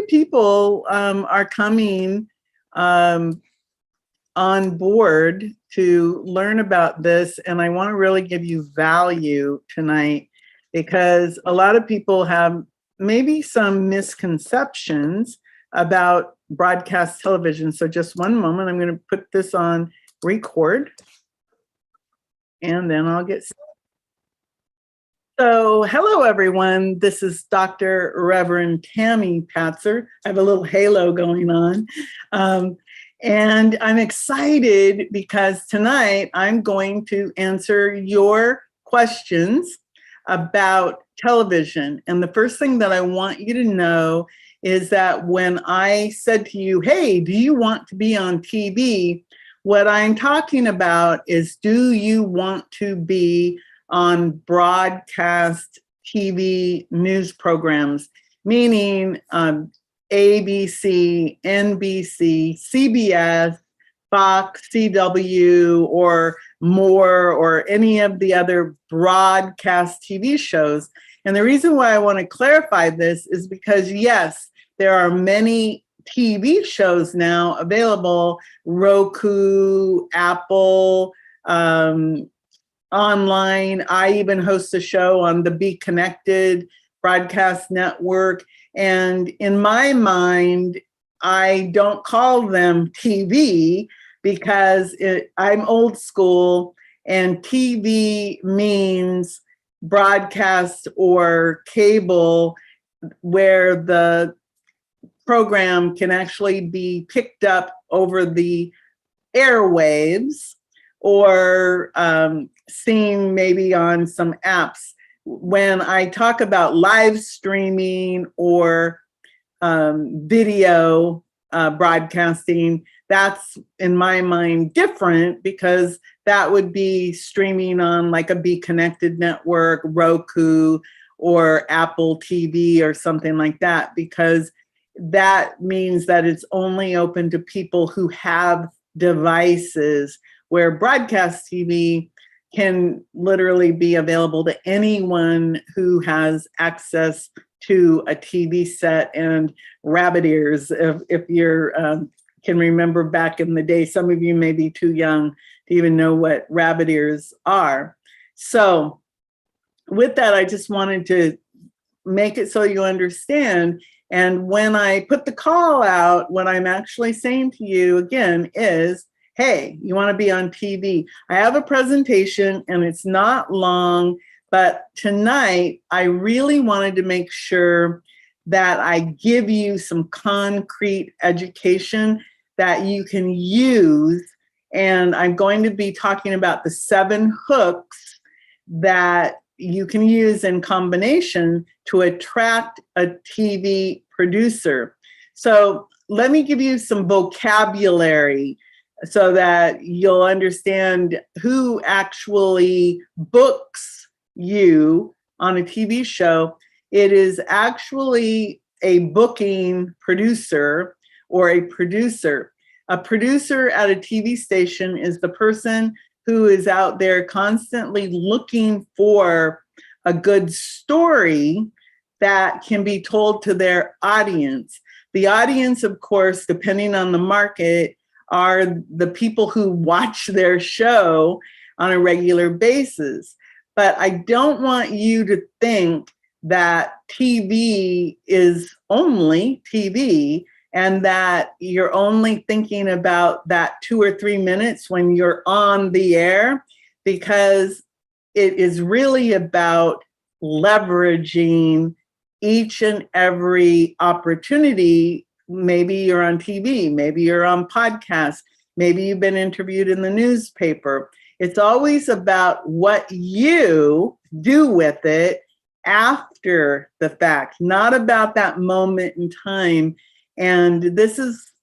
people are coming on board to learn about this, and I want to really give you value tonight because a lot of people have maybe some misconceptions about broadcast television. So just one moment, I'm going to put this on record and then I'll get started. So hello everyone, this is Dr. Reverend Tami Patzer. I have a little halo going on. And I'm excited because tonight I'm going to answer your questions about television. And the first thing that I want you to know is that when I said to you, hey, do you want to be on TV? What I'm talking about is, do you want to be on broadcast TV news programs, meaning ABC, NBC, CBS, Fox, CW, or more, or any of the other broadcast TV shows. And the reason why I want to clarify this is because, yes, there are many TV shows now available, Roku, Apple, online. I even host a show on the Be Connected broadcast network. And in my mind, I don't call them TV because I'm old school, and TV means broadcast or cable, where the program can actually be picked up over the airwaves or seen maybe on some apps. When I talk about live streaming or video broadcasting, that's in my mind different, because that would be streaming on like a Be Connected network, Roku, or Apple TV or something like that, because that means that it's only open to people who have devices, where broadcast TV can literally be available to anyone who has access to a TV set and rabbit ears. If you're can remember back in the day, some of you may be too young to even know what rabbit ears are. So with that, I just wanted to make it so you understand. And when I put the call out, what I'm actually saying to you again is, hey, you want to be on TV? I have a presentation and it's not long, but tonight I really wanted to make sure that I give you some concrete education that you can use. And I'm going to be talking about the 7 hooks that you can use in combination to attract a TV producer. So let me give you some vocabulary so that you'll understand who actually books you on a TV show. It is actually a booking producer or a producer. A producer at a TV station is the person who is out there constantly looking for a good story that can be told to their audience. The audience, of course, depending on the market, are the people who watch their show on a regular basis. But I don't want you to think that TV is only TV and that you're only thinking about that 2 or 3 minutes when you're on the air, because it is really about leveraging each and every opportunity. Maybe you're on TV, maybe you're on podcasts, maybe you've been interviewed in the newspaper. It's always about what you do with it after the fact, not about that moment in time. And this is,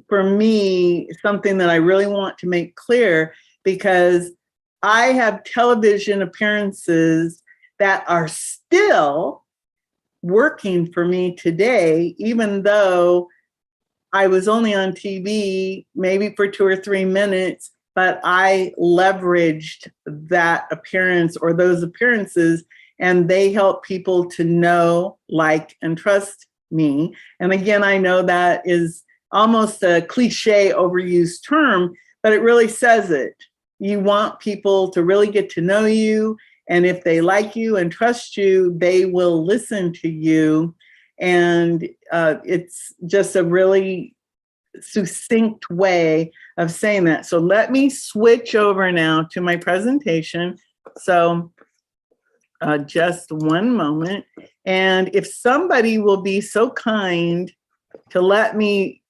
for me, something that I really want to make clear, because I have television appearances that are still working for me today, even though I was only on TV maybe for 2 or 3 minutes, but I leveraged that appearance or those appearances, and they help people to know, like, and trust me. And again, I know that is almost a cliche overused term, but it really says it. You want people to really get to know you. And if they like you and trust you, they will listen to you. And it's just a really succinct way of saying that. So let me switch over now to my presentation. So just one moment. And if somebody will be so kind to let me,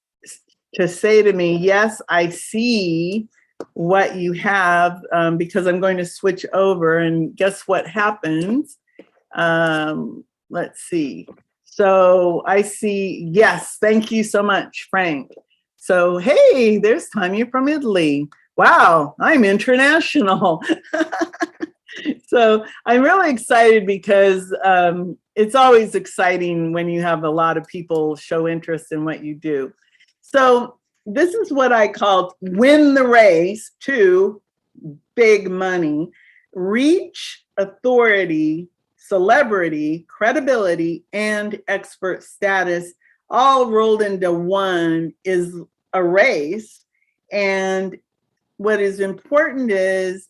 to say to me, yes, I see what you have, because I'm going to switch over, and guess what happens? Let's see. So I see, yes, thank you so much, Frank. So, hey, there's Tanya from Italy. Wow, I'm international. So I'm really excited because it's always exciting when you have a lot of people show interest in what you do. So this is what I call win the race to big money, reach, authority, celebrity, credibility, and expert status all rolled into one is a race. And what is important is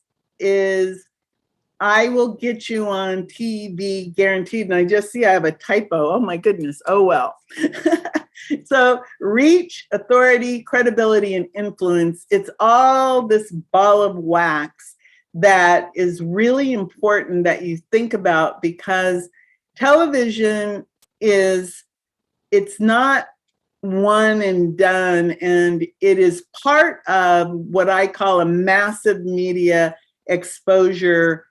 I will get you on TV guaranteed. And I just see I have a typo. Oh my goodness. Oh well. So reach, authority, credibility, and influence. It's all this ball of wax that is really important that you think about, because television it's not one and done, and it is part of what I call a massive media exposure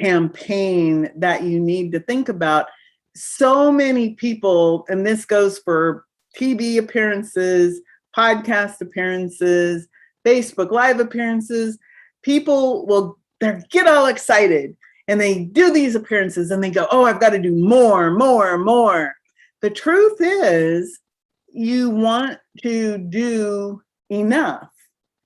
campaign that you need to think about. So many people, and this goes for TV appearances, podcast appearances, Facebook Live appearances, people will get all excited and they do these appearances and they go, oh, I've got to do more. The truth is, you want to do enough.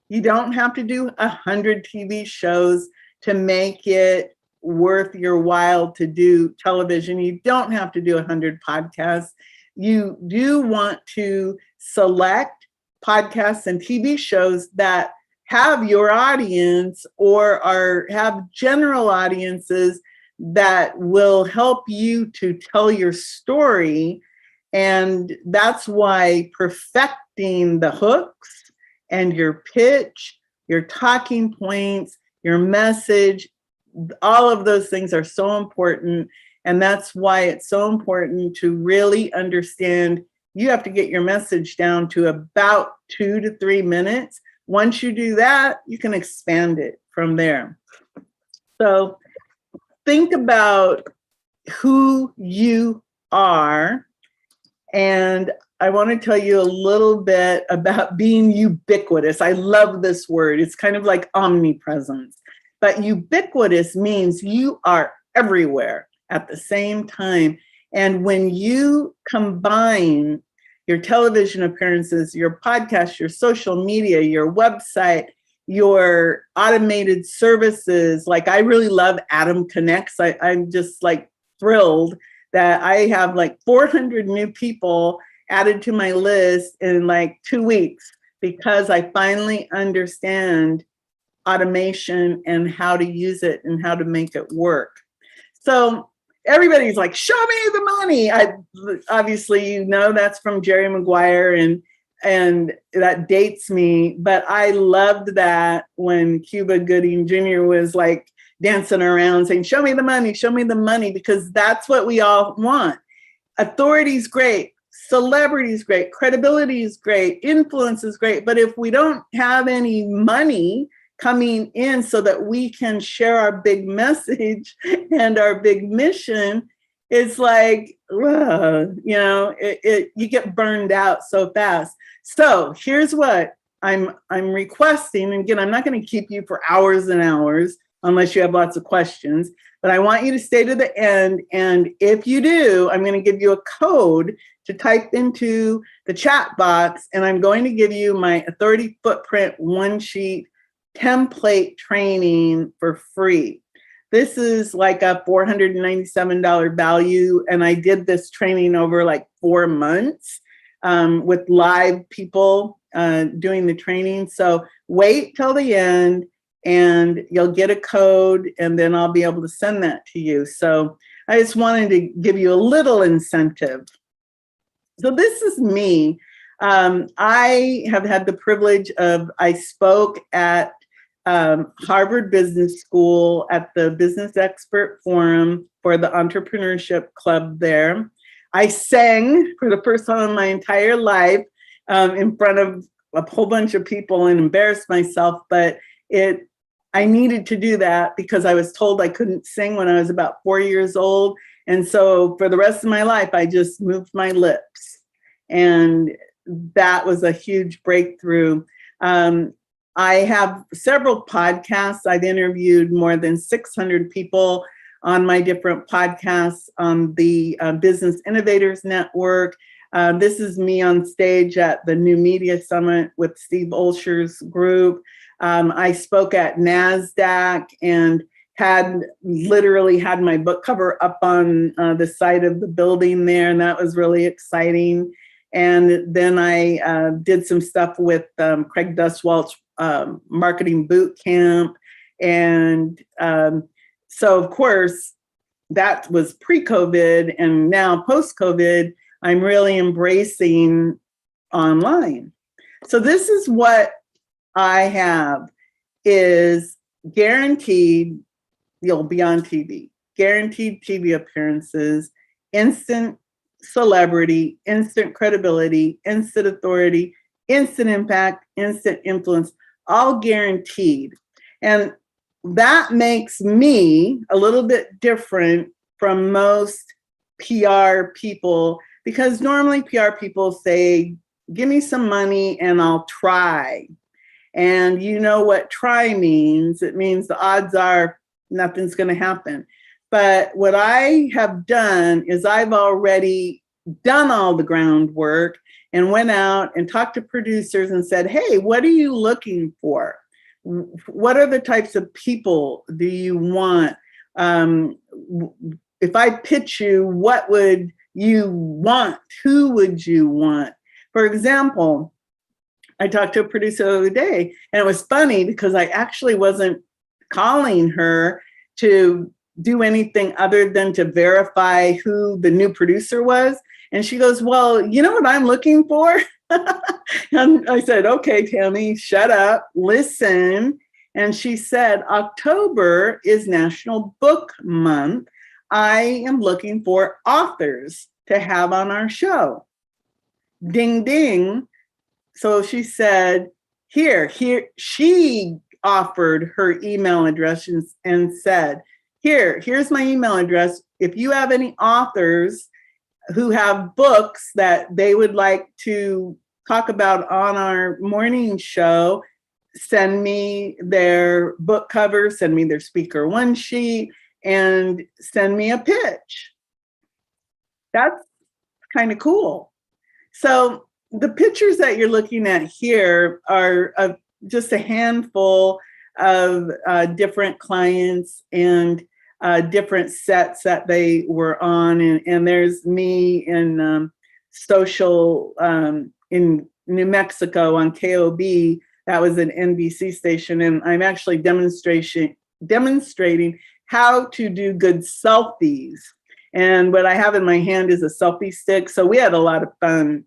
You don't have to do 100 TV shows to make it worth your while to do television. You don't have to do 100 podcasts. You do want to select podcasts and TV shows that have your audience or have general audiences that will help you to tell your story. And that's why perfecting the hooks and your pitch, your talking points, your message, all of those things are so important. And that's why it's so important to really understand you have to get your message down to about 2 to 3 minutes. Once you do that, you can expand it from there. So think about who you are. And I want to tell you a little bit about being ubiquitous. I love this word. It's kind of like omnipresence. But ubiquitous means you are everywhere at the same time. And when you combine your television appearances, your podcast, your social media, your website, your automated services, like I really love Adam Connects. I'm just like thrilled that I have like 400 new people added to my list in like 2 weeks, because I finally understand automation and how to use it and how to make it work. So everybody's like, show me the money. Obviously, you know, that's from Jerry Maguire, and that dates me, but I loved that when Cuba Gooding Jr. was like dancing around saying, show me the money, because that's what we all want. Authority is great. Celebrity is great. Credibility is great. Influence is great. But if we don't have any money coming in so that we can share our big message and our big mission, it's like, you know, you get burned out so fast. So here's what I'm requesting. And again, I'm not going to keep you for hours and hours unless you have lots of questions, but I want you to stay to the end. And if you do, I'm going to give you a code to type into the chat box, and I'm going to give you my Authority Footprint one sheet template training for free. This is like a $497 value. And I did this training over like 4 months with live people doing the training. So wait till the end and you'll get a code and then I'll be able to send that to you. So I just wanted to give you a little incentive. So this is me. I have had the privilege of, I spoke at Harvard Business School at the Business Expert Forum for the Entrepreneurship Club there. I sang for the first time in my entire life in front of a whole bunch of people and embarrassed myself, but I needed to do that because I was told I couldn't sing when I was about 4 years old. And so for the rest of my life, I just moved my lips. And that was a huge breakthrough. I have several podcasts. I've interviewed more than 600 people on my different podcasts on the Business Innovators Network. This is me on stage at the New Media Summit with Steve Olsher's group. I spoke at NASDAQ and literally had my book cover up on the side of the building there, and that was really exciting. And then I did some stuff with Craig Duswalt's marketing boot camp. And so, of course, that was pre-COVID, and now post-COVID, I'm really embracing online. So this is what I have is guaranteed you'll be on TV, guaranteed TV appearances, instant celebrity, instant credibility, instant authority, instant impact, instant influence, all guaranteed. And that makes me a little bit different from most PR people, because normally PR people say, give me some money and I'll try. And you know what try means. It means the odds are nothing's going to happen. But what I have done is I've already done all the groundwork and went out and talked to producers and said, hey, what are you looking for? What are the types of people do you want? If I pitch you, what would you want? Who would you want? For example, I talked to a producer the other day, and it was funny because I actually wasn't calling her to do anything other than to verify who the new producer was. And she goes, well, you know what I'm looking for? And I said, okay, Tami, shut up, listen. And she said, October is National Book Month. I am looking for authors to have on our show. Ding, ding. So she said, here, she offered her email address and said, here's my email address. If you have any authors who have books that they would like to talk about on our morning show, send me their book cover, send me their speaker one sheet, and send me a pitch. That's kind of cool. So the pictures that you're looking at here are just a handful of different clients and different sets that they were on. And there's me in social in New Mexico on KOB. That was an NBC station. And I'm actually demonstrating how to do good selfies. And what I have in my hand is a selfie stick. So we had a lot of fun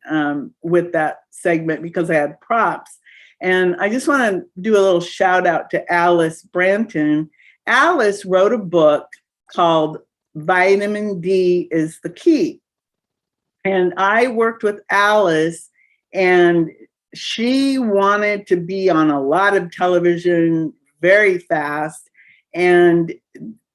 with that segment because I had props. And I just want to do a little shout out to Alice Branton. Alice wrote a book called Vitamin D is the Key. And I worked with Alice, and she wanted to be on a lot of television very fast. And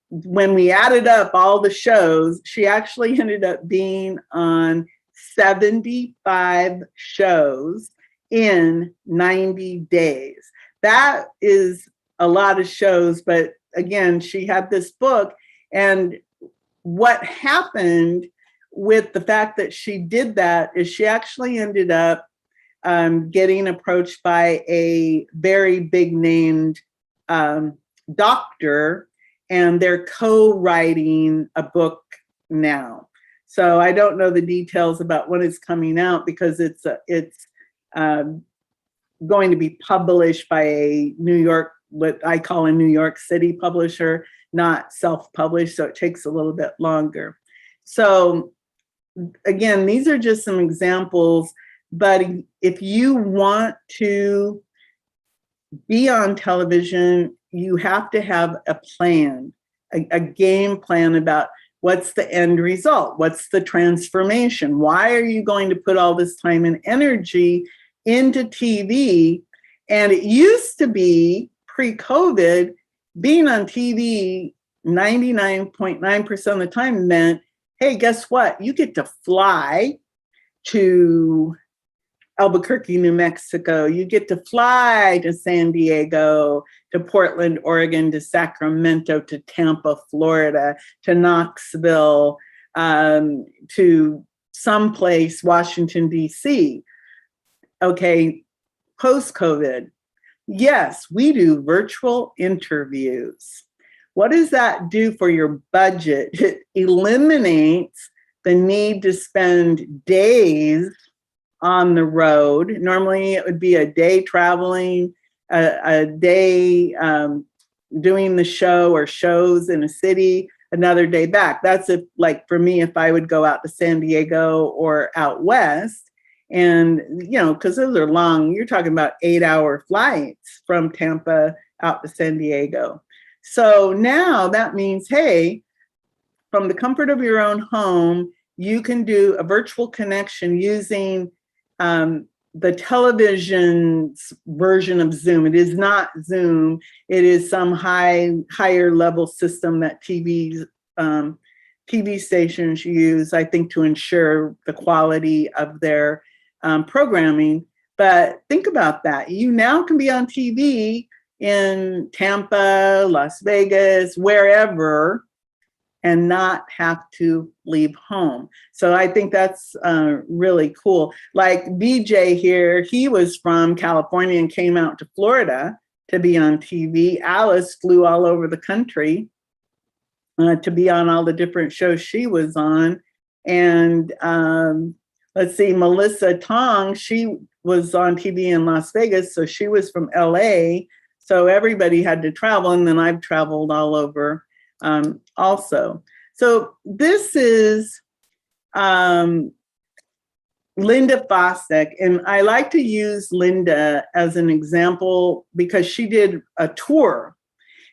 when we added up all the shows, she actually ended up being on 75 shows in 90 days. That is a lot of shows, but again, she had this book. And what happened with the fact that she did that is she actually ended up getting approached by a very big named doctor. and they're co-writing a book now. So I don't know the details about when it's coming out because it's going to be published by a New York, what I call a New York City publisher, not self-published, so it takes a little bit longer. So again, these are just some examples, but if you want to be on television, you have to have a plan, a game plan about what's the end result, what's the transformation, why are you going to put all this time and energy into TV? And it used to be pre-COVID, being on TV 99.9% of the time meant, hey, guess what? You get to fly to Albuquerque, New Mexico. You get to fly to San Diego, to Portland, Oregon, to Sacramento, to Tampa, Florida, to Knoxville, to someplace, Washington, D.C. Okay, post-COVID, yes, we do virtual interviews. What does that do for your budget? It eliminates the need to spend days on the road. Normally it would be a day traveling, a day doing the show or shows in a city, another day back. That's if, like for me, if I would go out to San Diego or out west, and because those are long, you're talking about 8-hour flights from Tampa out to San Diego. So now that means, hey, from the comfort of your own home, you can do a virtual connection using the television's version of Zoom. It is not Zoom. It is some higher level system that TV stations use, I think, to ensure the quality of their programming. But think about that. You now can be on TV in Tampa, Las Vegas, wherever, and not have to leave home. So I think that's really cool. Like BJ here, he was from California and came out to Florida to be on TV. Alice flew all over the country to be on all the different shows she was on. And let's see, Melissa Tong, she was on TV in Las Vegas, so she was from LA. So everybody had to travel, and then I've traveled all over also. So this is Linda Fosdick, and I like to use Linda as an example because she did a tour,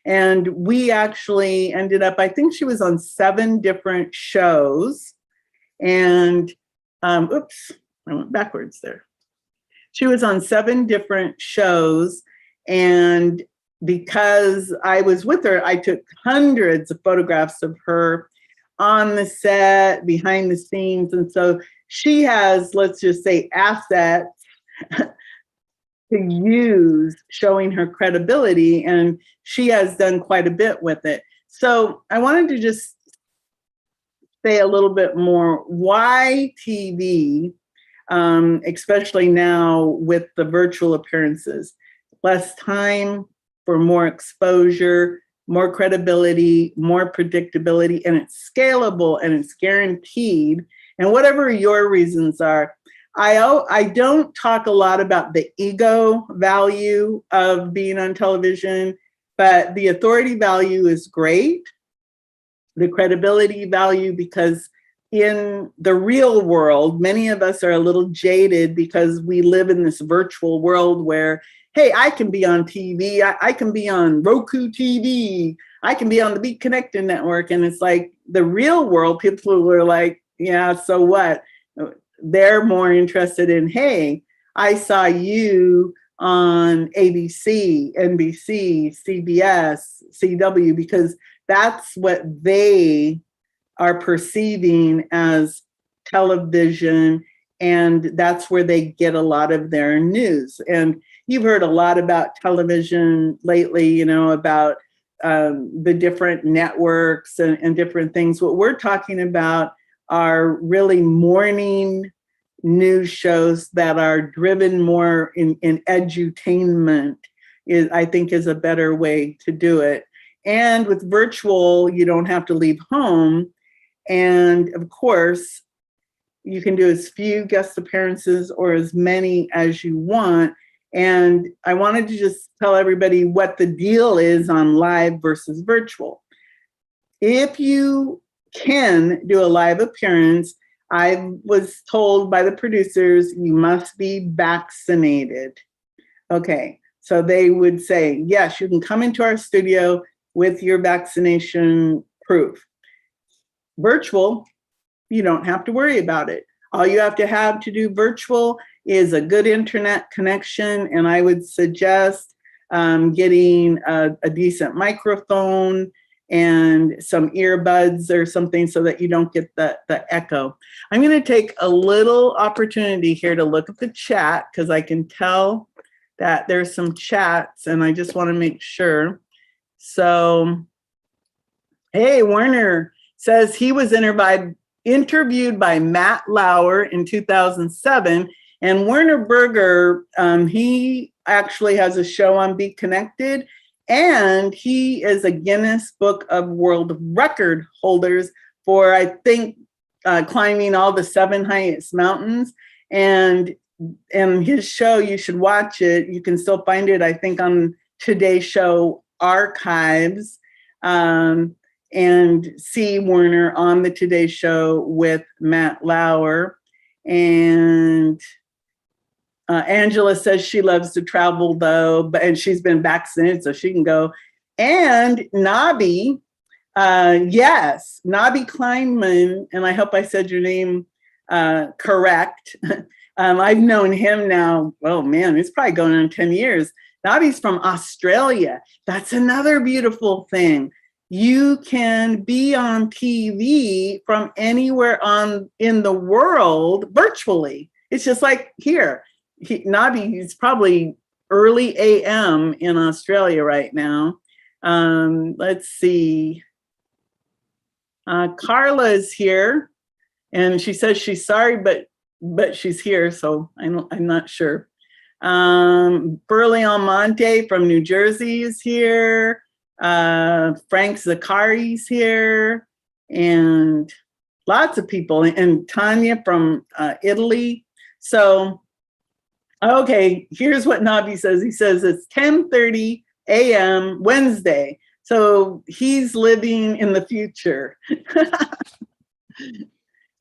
and we actually ended up, I think she was on 7 different shows, and oops, I went backwards there. She was on 7 different shows, and because I was with her, I took hundreds of photographs of her on the set, behind the scenes. And so she has, let's just say, assets to use, showing her credibility, and she has done quite a bit with it. So I wanted to just say a little bit more why TV, especially now with the virtual appearances. Less time for more exposure, more credibility, more predictability, and it's scalable and it's guaranteed. And whatever your reasons are, I don't talk a lot about the ego value of being on television, but the authority value is great. The credibility value, because in the real world, many of us are a little jaded because we live in this virtual world where, hey, I can be on TV, I can be on Roku TV, I can be on the Be Connected network. And it's like the real world, people are like, yeah, so what? They're more interested in, hey, I saw you on ABC, NBC, CBS, CW, because that's what they are perceiving as television, and that's where they get a lot of their news. And you've heard a lot about television lately, about the different networks and different things. What we're talking about are really morning news shows that are driven more in edutainment, I think is a better way to do it. And with virtual, you don't have to leave home. And of course, you can do as few guest appearances or as many as you want. And I wanted to just tell everybody what the deal is on live versus virtual. If you can do a live appearance, I was told by the producers, you must be vaccinated. Okay, so they would say, yes, you can come into our studio with your vaccination proof. Virtual, you don't have to worry about it. All you have to do virtual is a good internet connection, and I would suggest getting a decent microphone and some earbuds or something so that you don't get the echo. I'm going to take a little opportunity here to look at the chat because I can tell that there's some chats and I just want to make sure. So, hey, Werner says he was interviewed by Matt Lauer in 2007. And Werner Berger, he actually has a show on Be Connected, and he is a Guinness Book of World Record holders for, I think, climbing all the 7 highest mountains. And his show, you should watch it. You can still find it, I think, on Today Show archives. And see Werner on the Today Show with Matt Lauer. And Angela says she loves to travel though, and she's been vaccinated so she can go. And Nabi, yes, Nabi Kleinman, and I hope I said your name correct. I've known him now, oh man, it's probably going on 10 years. Nabi's from Australia. That's another beautiful thing. You can be on TV from anywhere in the world virtually. It's just like here. Nabi is probably early AM in Australia right now. Let's see. Carla is here, and she says she's sorry, but she's here, so I'm not sure. Burley Almonte from New Jersey is here. Frank Zakari's here, and lots of people, and Tanya from Italy. So, okay, here's what Nabi says. He says it's 10:30 a.m. Wednesday. So he's living in the future.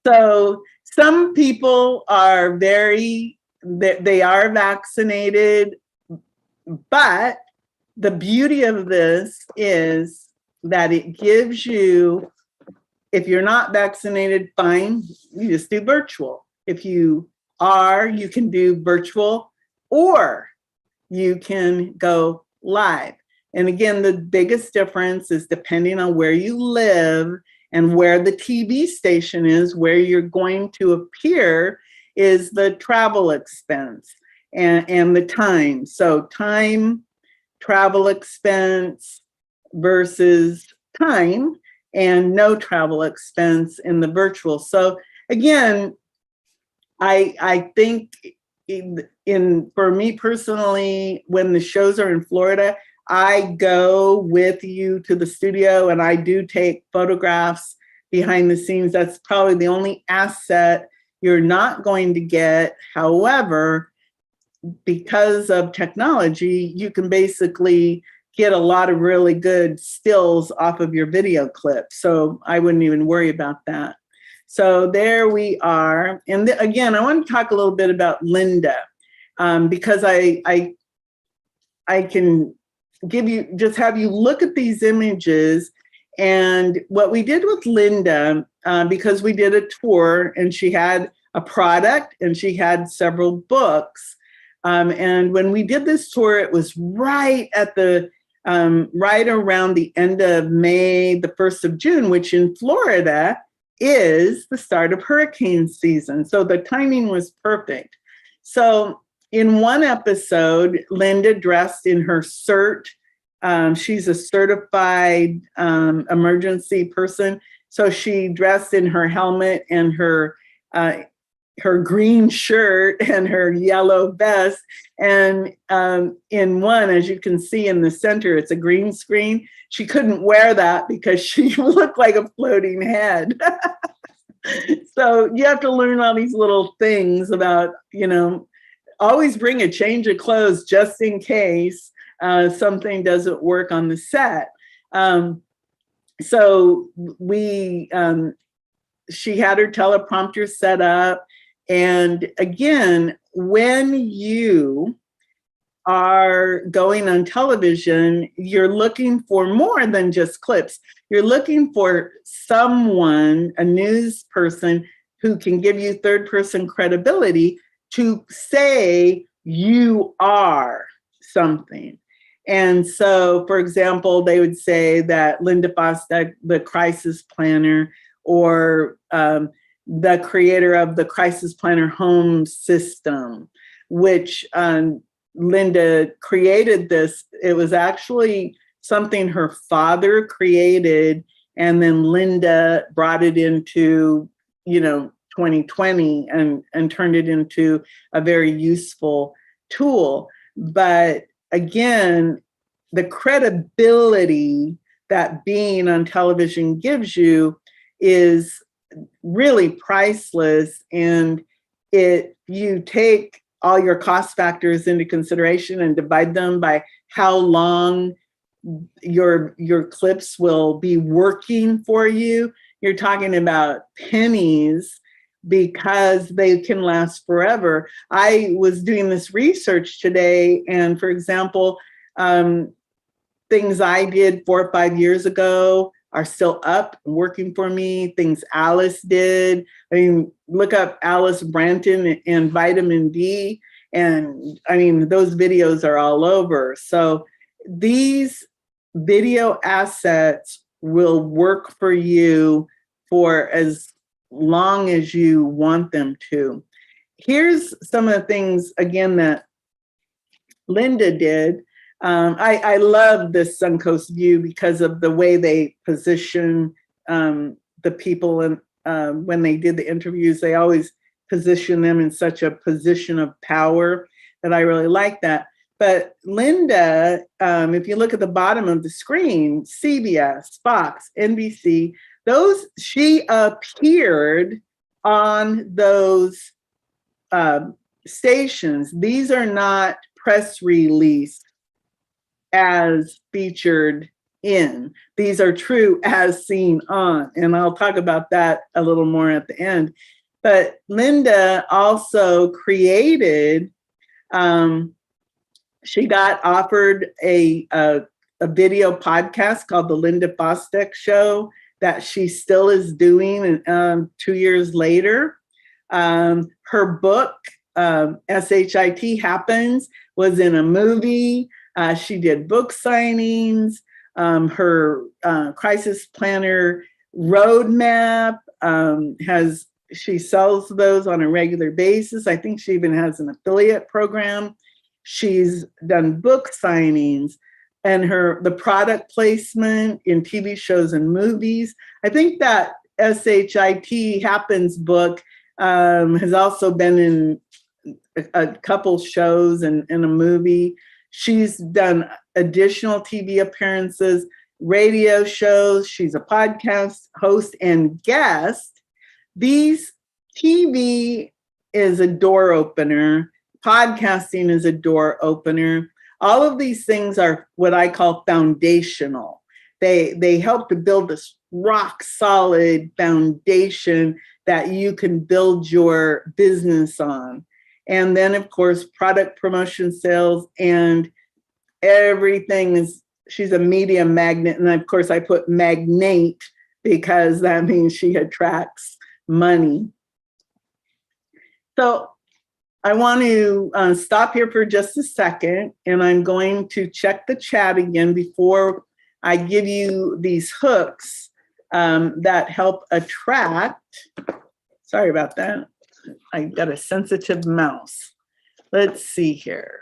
So some people are they are vaccinated, but the beauty of this is that it gives you, if you're not vaccinated, fine, you just do virtual. If you are, you can do virtual, or you can go live. And again, the biggest difference is depending on where you live and where the TV station is, where you're going to appear, is the travel expense and the time. So time, travel expense versus time, and no travel expense in the virtual. So again, I think for me personally, when the shows are in Florida, I go with you to the studio and I do take photographs behind the scenes. That's probably the only asset you're not going to get. However, because of technology, you can basically get a lot of really good stills off of your video clip. So I wouldn't even worry about that. So there we are. And again, I want to talk a little bit about Linda, because I can have you look at these images. And what we did with Linda, because we did a tour and she had a product and she had several books. And when we did this tour, it was right at right around the end of May, the 1st of June, which in Florida is the start of hurricane season. So the timing was perfect. So in one episode, Linda dressed in her CERT. She's a certified emergency person. So she dressed in her helmet and her her green shirt and her yellow vest. And in one, as you can see in the center, it's a green screen. She couldn't wear that because she looked like a floating head. So you have to learn all these little things about, always bring a change of clothes just in case something doesn't work on the set. So she had her teleprompter set up. And again, when you are going on television, you're looking for more than just clips. You're looking for someone, a news person, who can give you third-person credibility to say you are something. And so, for example, they would say that Linda Bostek, the crisis planner, or the creator of the Crisis Planner home system, which Linda created this. It was actually something her father created, and then Linda brought it into, 2020 and turned it into a very useful tool. But again, the credibility that being on television gives you is really priceless. And you take all your cost factors into consideration and divide them by how long your clips will be working for you. You're talking about pennies, because they can last forever. I was doing this research today, and for example, things I did 4 or 5 years ago are still up and working for me. Things Alice did. I mean, look up Alice Branton and vitamin D. And I mean, those videos are all over. So these video assets will work for you for as long as you want them to. Here's some of the things, again, that Linda did. I love this Suncoast View because of the way they position the people. And when they did the interviews, they always position them in such a position of power that I really like that. But Linda, if you look at the bottom of the screen, CBS, Fox, NBC, she appeared on those stations. These are not press release as featured in. These are true as seen on. And I'll talk about that a little more at the end. But Linda also created, she got offered a video podcast called The Linda Bostek Show that she still is doing 2 years later. Her book, SHIT Happens, was in a movie. She did book signings. Her crisis planner roadmap she sells those on a regular basis. I think she even has an affiliate program. She's done book signings, and the product placement in TV shows and movies. I think that SHIT Happens book has also been in a couple shows and in a movie. She's done additional TV appearances, radio shows. She's a podcast host and guest. These TV is a door opener. Podcasting is a door opener. All of these things are what I call foundational. They help to build this rock solid foundation that you can build your business on. And then, of course, product promotion, sales, and everything she's a media magnet. And of course, I put magnate because that means she attracts money. So I want to stop here for just a second, and I'm going to check the chat again before I give you these hooks that help attract. Sorry about that. I got a sensitive mouse. Let's see here.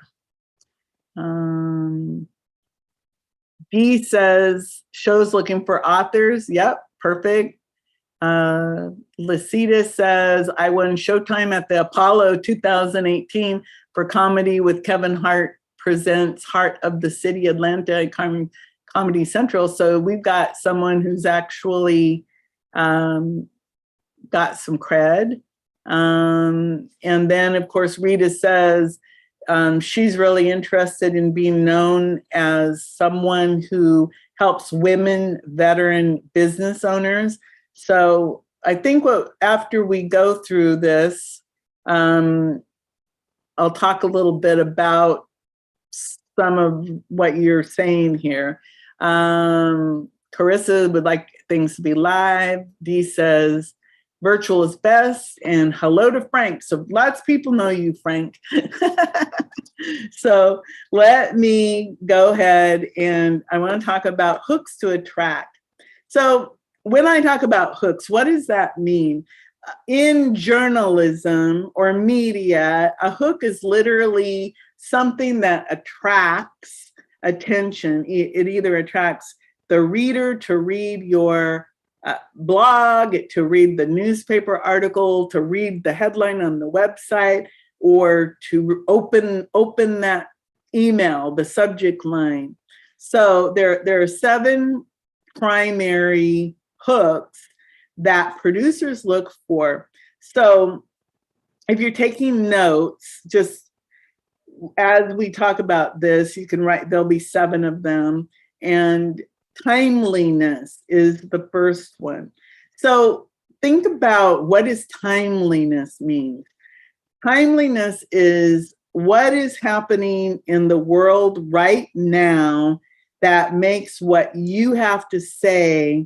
Dee says, shows looking for authors. Yep, perfect. Lasita says, I won Showtime at the Apollo 2018 for comedy with Kevin Hart presents Heart of the City, Atlanta, Comedy Central. So we've got someone who's actually got some cred. And then, of course, Rita says she's really interested in being known as someone who helps women veteran business owners. So I think after we go through this, I'll talk a little bit about some of what you're saying here. Carissa would like things to be live. Dee says, virtual is best, and hello to Frank. So lots of people know you, Frank. So let me go ahead, and I want to talk about hooks to attract. So when I talk about hooks, what does that mean? In journalism or media, a hook is literally something that attracts attention. It either attracts the reader to read your blog, to read the newspaper article, to read the headline on the website, or to open that email, the subject line. So there are 7 primary hooks that producers look for. So if you're taking notes, just as we talk about this, you can write, there'll be 7 of them. And timeliness is the first one. So think about, what does timeliness mean? Timeliness is what is happening in the world right now that makes what you have to say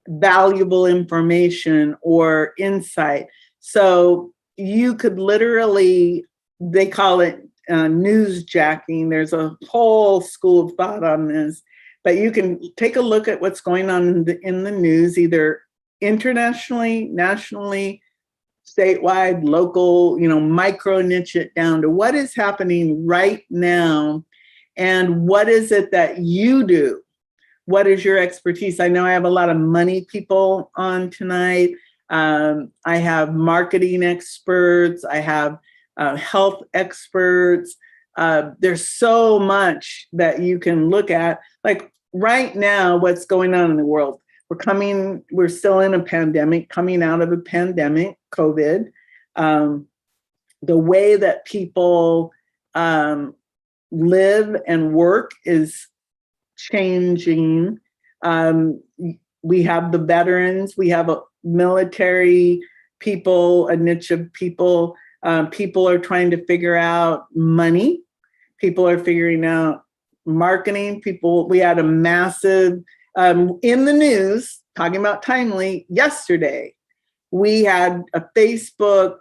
valuable information or insight. So you could literally, they call it newsjacking. There's a whole school of thought on this, but you can take a look at what's going on in the news, either internationally, nationally, statewide, local, micro niche it down to what is happening right now and what is it that you do. What is your expertise? I know I have a lot of money people on tonight. I have marketing experts. I have health experts. There's so much that you can look at. Like right now, what's going on in the world? We're still in a pandemic, coming out of a pandemic, COVID. The way that people live and work is changing. We have the veterans, we have a military people, a niche of people. People are trying to figure out money. People are figuring out marketing. We had a massive, in the news, talking about timely, yesterday, we had a Facebook,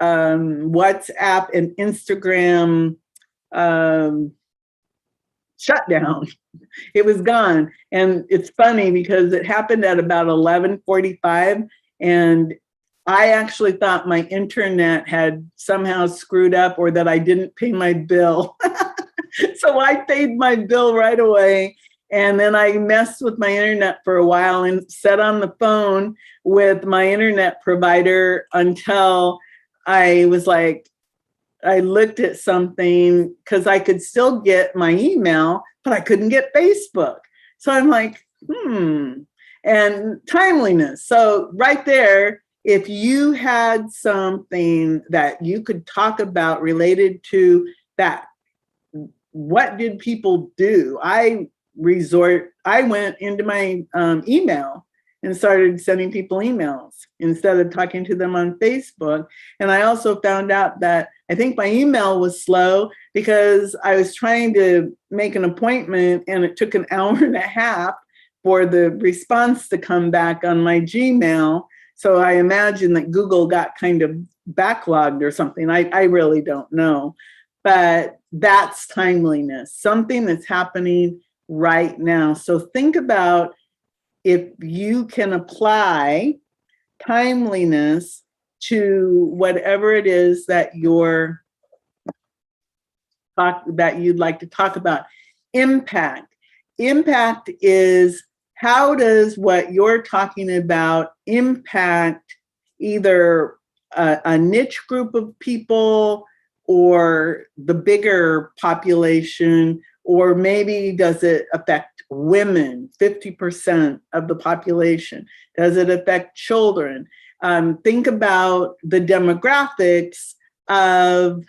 WhatsApp, and Instagram shutdown. It was gone. And it's funny because it happened at about 11:45, and I actually thought my internet had somehow screwed up or that I didn't pay my bill. So I paid my bill right away. And then I messed with my internet for a while and sat on the phone with my internet provider until I was like, I looked at something because I could still get my email, but I couldn't get Facebook. So I'm like, and timeliness. So right there, if you had something that you could talk about related to that, what did people do? I went into my email and started sending people emails instead of talking to them on Facebook. And I also found out that I think my email was slow because I was trying to make an appointment and it took an hour and a half for the response to come back on my Gmail. So I imagine that Google got kind of backlogged or something. I really don't know. But that's timeliness, something that's happening right now. So think about if you can apply timeliness to whatever it is that that you'd like to talk about. Impact. Impact is how does what you're talking about impact either a niche group of people or the bigger population, or maybe does it affect women, 50% of the population? Does it affect children? Think about the demographics of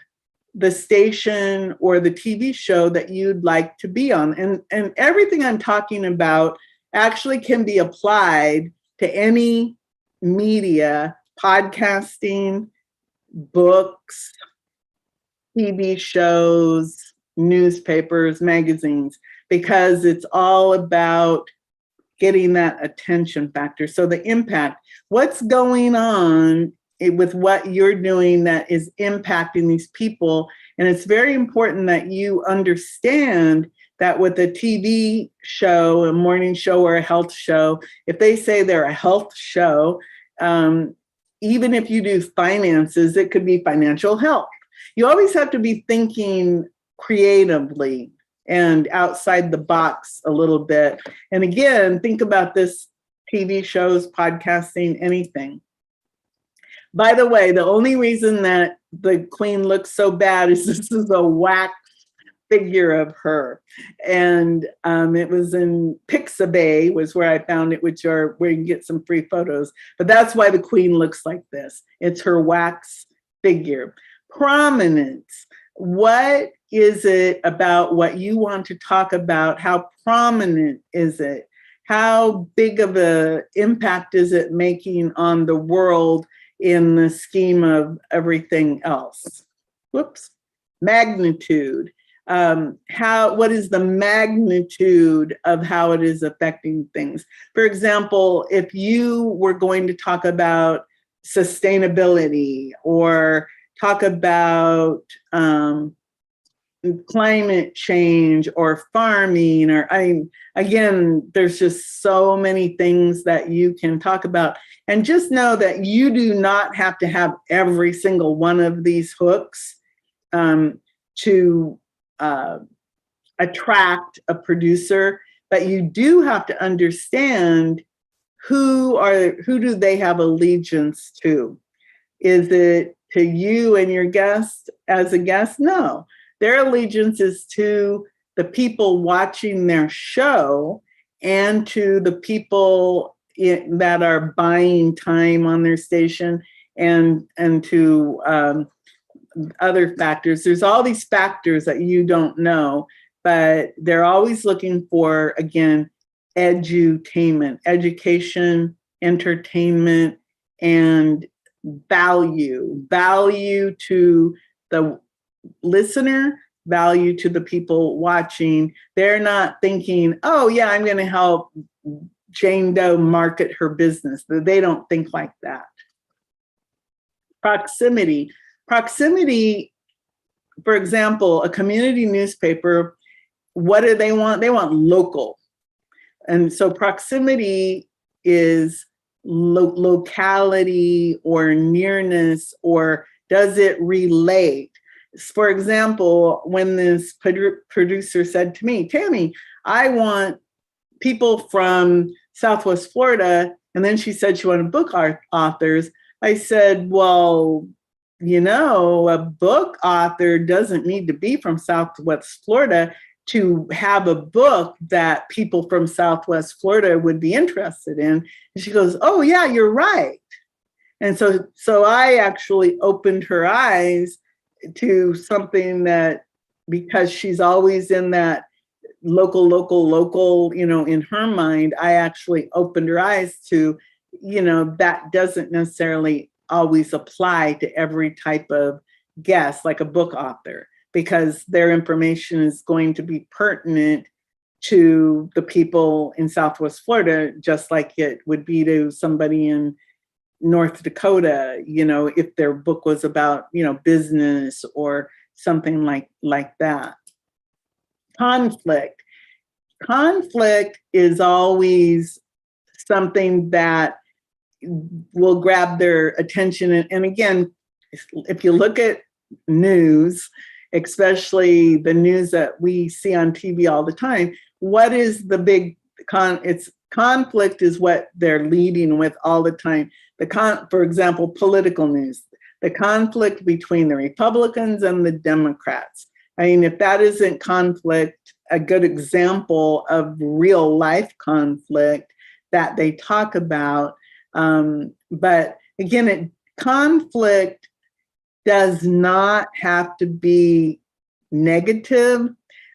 the station or the TV show that you'd like to be on. And everything I'm talking about actually can be applied to any media, podcasting, books, TV shows, newspapers, magazines, because it's all about getting that attention factor. So the impact, what's going on with what you're doing that is impacting these people. And it's very important that you understand that with a TV show, a morning show or a health show, if they say they're a health show, even if you do finances, it could be financial health. You always have to be thinking creatively and outside the box a little bit. And again, think about this: TV shows, podcasting, anything. By the way, the only reason that the Queen looks so bad is this is a wax figure of her. And it was in Pixabay was where I found it, which are where you can get some free photos. But that's why the Queen looks like this. It's her wax figure. Prominence. What is it about what you want to talk about? How prominent is it? How big of an impact is it making on the world in the scheme of everything else? Whoops. Magnitude. What is the magnitude of how it is affecting things? For example, if you were going to talk about sustainability or talk about climate change or farming, or again, there's just so many things that you can talk about. And just know that you do not have to have every single one of these hooks to attract a producer, but you do have to understand who do they have allegiance to? Is it to you and your guest as a guest? No, their allegiance is to the people watching their show and to the people that are buying time on their station, and to other factors. There's all these factors that you don't know, but they're always looking for, again, edutainment, education, entertainment, and value to the listener, value to the people watching. They're not thinking, oh yeah, I'm going to help Jane Doe market her business. They don't think like that. Proximity, for example, a community newspaper, what do they want? They want local. And so proximity is locality or nearness, or does it relate? For example, when this producer said to me, Tami, I want people from Southwest Florida, and then she said she wanted book authors, I said, well, a book author doesn't need to be from Southwest Florida to have a book that people from Southwest Florida would be interested in. And she goes, oh yeah, you're right. And so I actually opened her eyes to something that, because she's always in that local, in her mind, I actually opened her eyes to, that doesn't necessarily always apply to every type of guest, like a book author, because their information is going to be pertinent to the people in Southwest Florida, just like it would be to somebody in North Dakota, if their book was about, business or something like that. Conflict is always something that will grab their attention. And again, if you look at news, especially the news that we see on TV all the time, what is the big it's conflict is what they're leading with all the time. For example, political news, the conflict between the Republicans and the Democrats. I mean, if that isn't conflict, a good example of real life conflict that they talk about. But again, conflict does not have to be negative.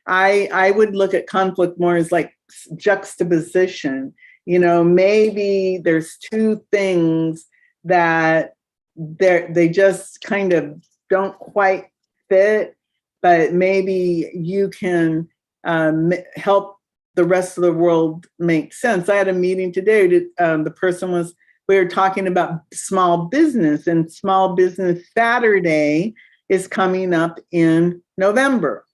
I would look at conflict more as like juxtaposition. You know, maybe there's two things that they just kind of don't quite fit, but maybe you can help the rest of the world make sense. I had a meeting today. We were talking about small business, and Small Business Saturday is coming up in November.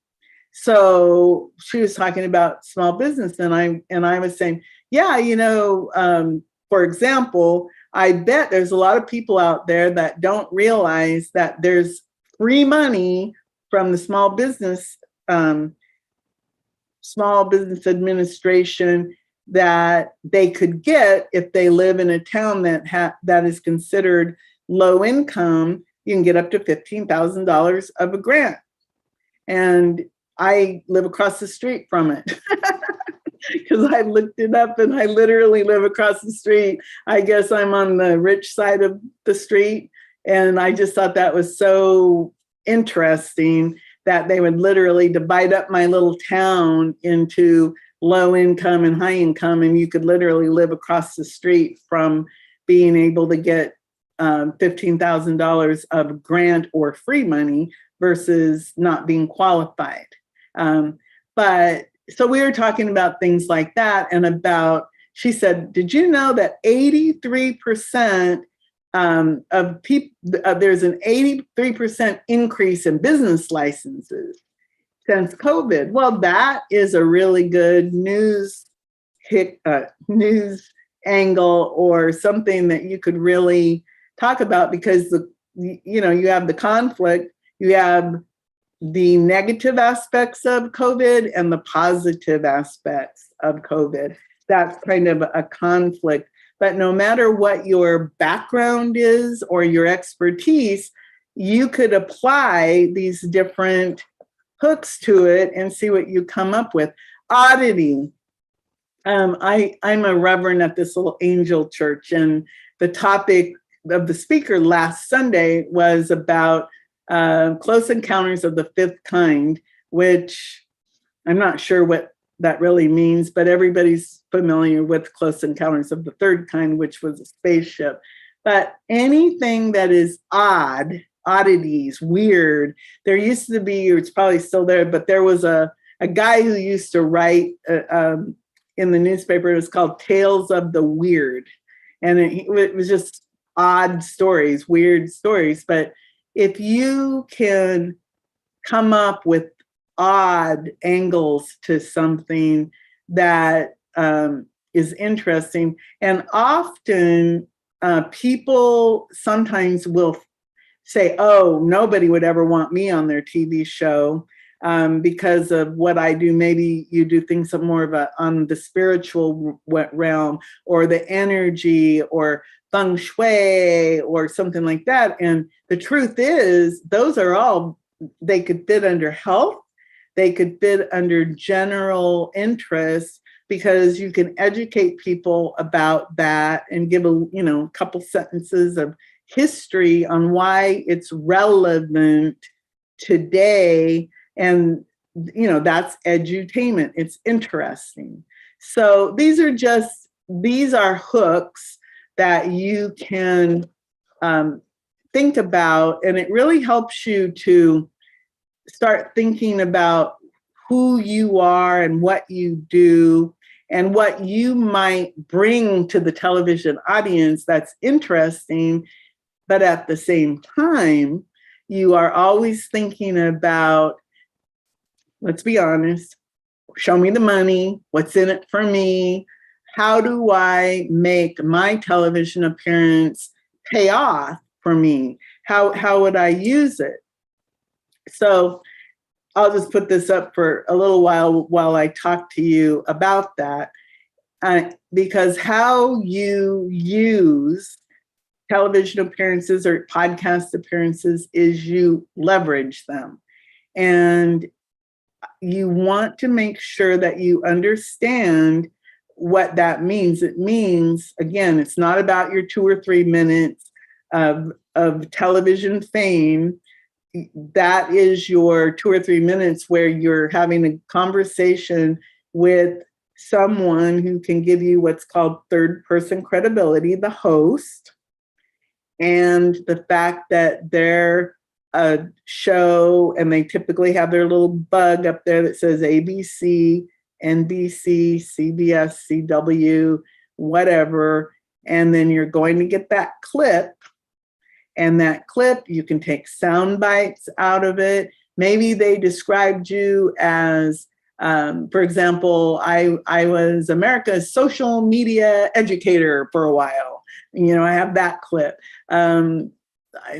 So she was talking about small business, and I was saying, yeah, you know, for example, I bet there's a lot of people out there that don't realize that there's free money from the Small Business Administration that they could get if they live in a town that is considered low income. You can get up to $15,000 of a grant. And I live across the street from it because I looked it up, and I literally live across the street. I guess I'm on the rich side of the street. And I just thought that was so interesting that they would literally divide up my little town into low income and high income, and you could literally live across the street from being able to get $15,000 of grant or free money versus not being qualified. But so we were talking about things like that, and she said, did you know that 83% of people, there's an 83% increase in business licenses since COVID? Well, that is a really good news angle, or something that you could really talk about, because you have the conflict, you have the negative aspects of COVID and the positive aspects of COVID. That's kind of a conflict. But no matter what your background is or your expertise, you could apply these different hooks to it and see what you come up with. Auditing. I'm a reverend at this little angel church, and the topic of the speaker last Sunday was about close encounters of the fifth kind, which I'm not sure what that really means, but everybody's familiar with close encounters of the third kind, which was a spaceship. But anything that is oddities, weird. There used to be, or it's probably still there, but there was a guy who used to write in the newspaper. It was called Tales of the Weird. And it was just odd stories, weird stories. But if you can come up with odd angles to something that is interesting, and often people sometimes will say, oh, nobody would ever want me on their TV show because of what I do. Maybe you do things more of on the spiritual realm, or the energy, or feng shui, or something like that. And the truth is, those are all, they could fit under health. They could fit under general interest, because you can educate people about that and give a couple sentences of history on why it's relevant today. And that's edutainment. It's interesting. So these are hooks that you can think about, and it really helps you to start thinking about who you are and what you do and what you might bring to the television audience that's interesting. But at the same time, you are always thinking about, let's be honest, show me the money, what's in it for me, how do I make my television appearance pay off for me? How would I use it? So I'll just put this up for a little while I talk to you about that. because how you use television appearances or podcast appearances is you leverage them. And you want to make sure that you understand what that means. It means, again, it's not about your 2 or 3 minutes of television fame. That is your 2 or 3 minutes where you're having a conversation with someone who can give you what's called third person credibility, the host, and the fact that they're a show and they typically have their little bug up there that says ABC, NBC, CBS, CW, whatever. And then you're going to get that clip. And that clip, you can take sound bites out of it. Maybe they described you as, for example, I was America's social media educator for a while. You know, I have that clip.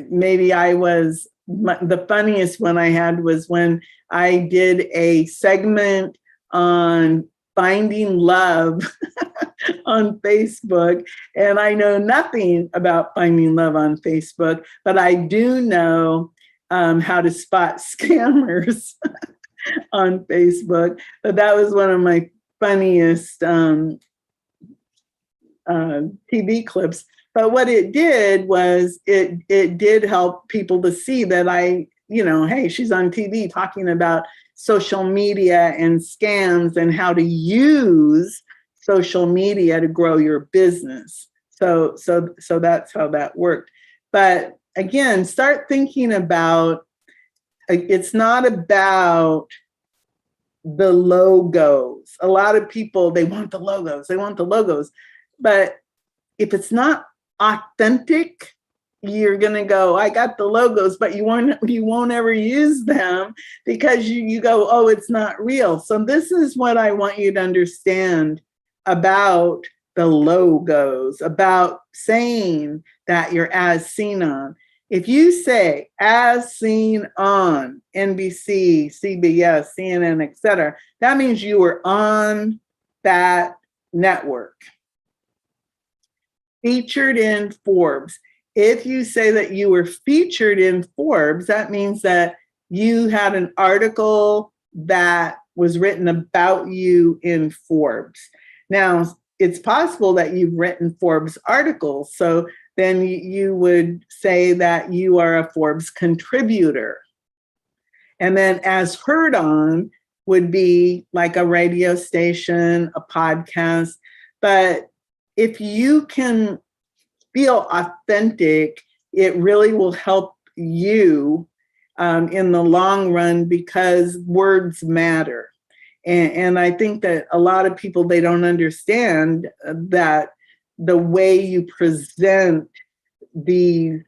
Maybe I was, the funniest one I had was when I did a segment on finding love on Facebook. And I know nothing about finding love on Facebook, but I do know how to spot scammers on Facebook. But that was one of my funniest TV clips. But what it did was it did help people to see that hey, she's on TV talking about social media and scams and how to use social media to grow your business. So that's how that worked. But again, start thinking about, it's not about the logos. A lot of people, they want the logos. But if it's not authentic, you're going to go, I got the logos, but you won't ever use them because you go, oh, it's not real. So this is what I want you to understand about the logos, about saying that you're as seen on. If you say as seen on NBC, CBS, CNN, etc., that means you were on that network. Featured in Forbes. If you say that you were featured in Forbes, that means that you had an article that was written about you in Forbes. Now, it's possible that you've written Forbes articles, so then you would say that you are a Forbes contributor. And then as heard on would be like a radio station, a podcast. But if you can feel authentic, it really will help you in the long run because words matter. And I think that a lot of people, they don't understand that the way you present the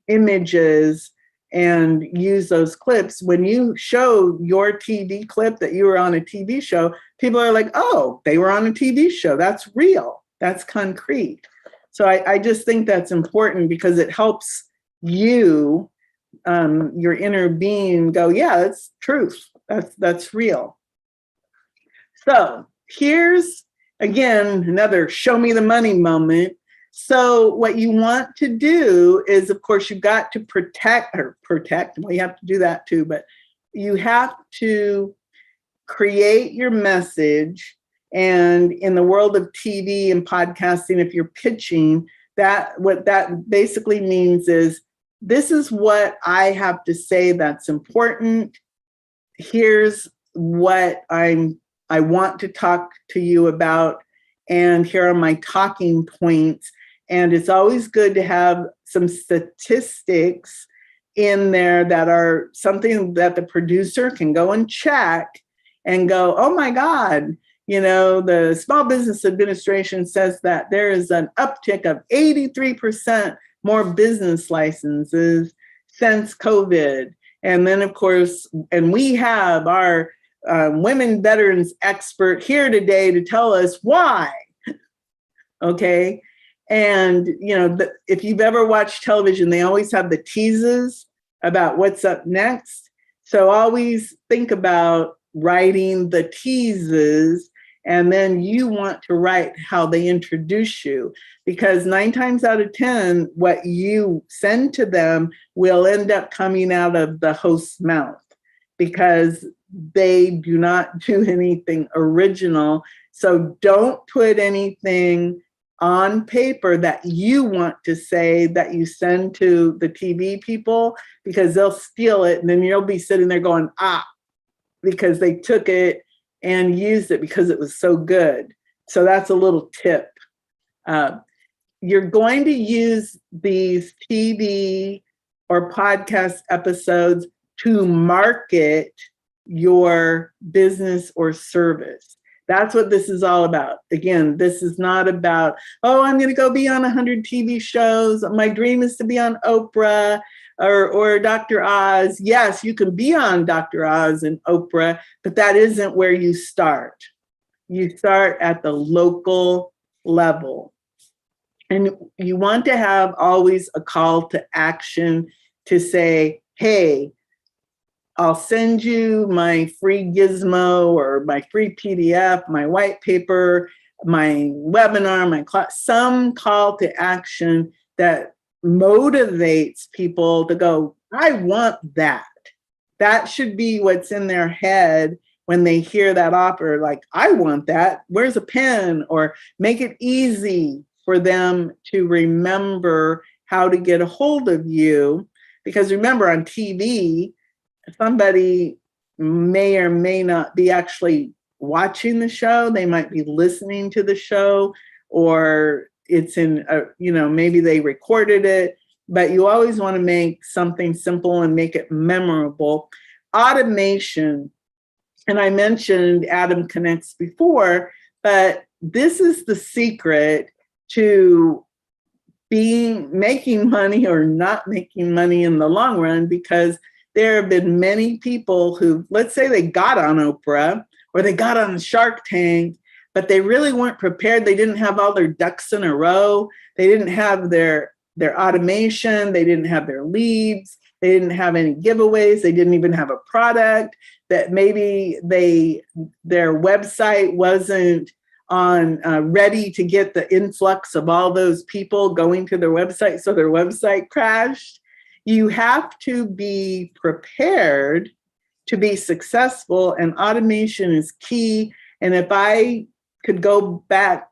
images and use those clips, when you show your TV clip that you were on a TV show, people are like, oh, they were on a TV show. That's real. That's concrete. So I just think that's important because it helps you, your inner being, go, yeah, that's truth. That's real. So here's, again, another show me the money moment. So what you want to do is, of course, you've got to protect, well, you have to do that too, but you have to create your message. And in the world of TV and podcasting, if you're pitching, what that basically means is, this is what I have to say that's important. Here's what I want to talk to you about, and here are my talking points. And it's always good to have some statistics in there that are something that the producer can go and check and go, oh my God, the Small Business Administration says that there is an uptick of 83% more business licenses since COVID. And then, of course, and we have our women veterans expert here today to tell us why. Okay. And, if you've ever watched television, they always have the teases about what's up next. So always think about writing the teases And then you want to write how they introduce you, because 9 times out of 10, what you send to them will end up coming out of the host's mouth, because they do not do anything original. So don't put anything on paper that you want to say that you send to the TV people, because they'll steal it. And then you'll be sitting there going, because they took it and used it because it was so good. So that's a little tip. You're going to use these TV or podcast episodes to market your business or service. That's what this is all about. Again, this is not about, I'm going to go be on 100 TV shows. My dream is to be on Oprah or Dr. Oz. Yes, you can be on Dr. Oz and Oprah, but that isn't where you start. You start at the local level. And you want to have always a call to action to say, hey, I'll send you my free gizmo or my free PDF, my white paper, my webinar, my class, some call to action that motivates people to go, I want that. That should be what's in their head when they hear that offer, like, I want that. Where's a pen? Or make it easy for them to remember how to get a hold of you. Because remember, on TV, somebody may or may not be actually watching the show. They might be listening to the show, or it's in, maybe they recorded it, but you always want to make something simple and make it memorable. Automation, and I mentioned Adam Connects before, but this is the secret to making money or not making money in the long run, because there have been many people who, let's say they got on Oprah or they got on Shark Tank, but they really weren't prepared. They didn't have all their ducks in a row. They didn't have their automation. They didn't have their leads. They didn't have any giveaways. They didn't even have a product. That maybe their website wasn't on ready to get the influx of all those people going to their website, so their website crashed. You have to be prepared to be successful, and automation is key. And if I could go back,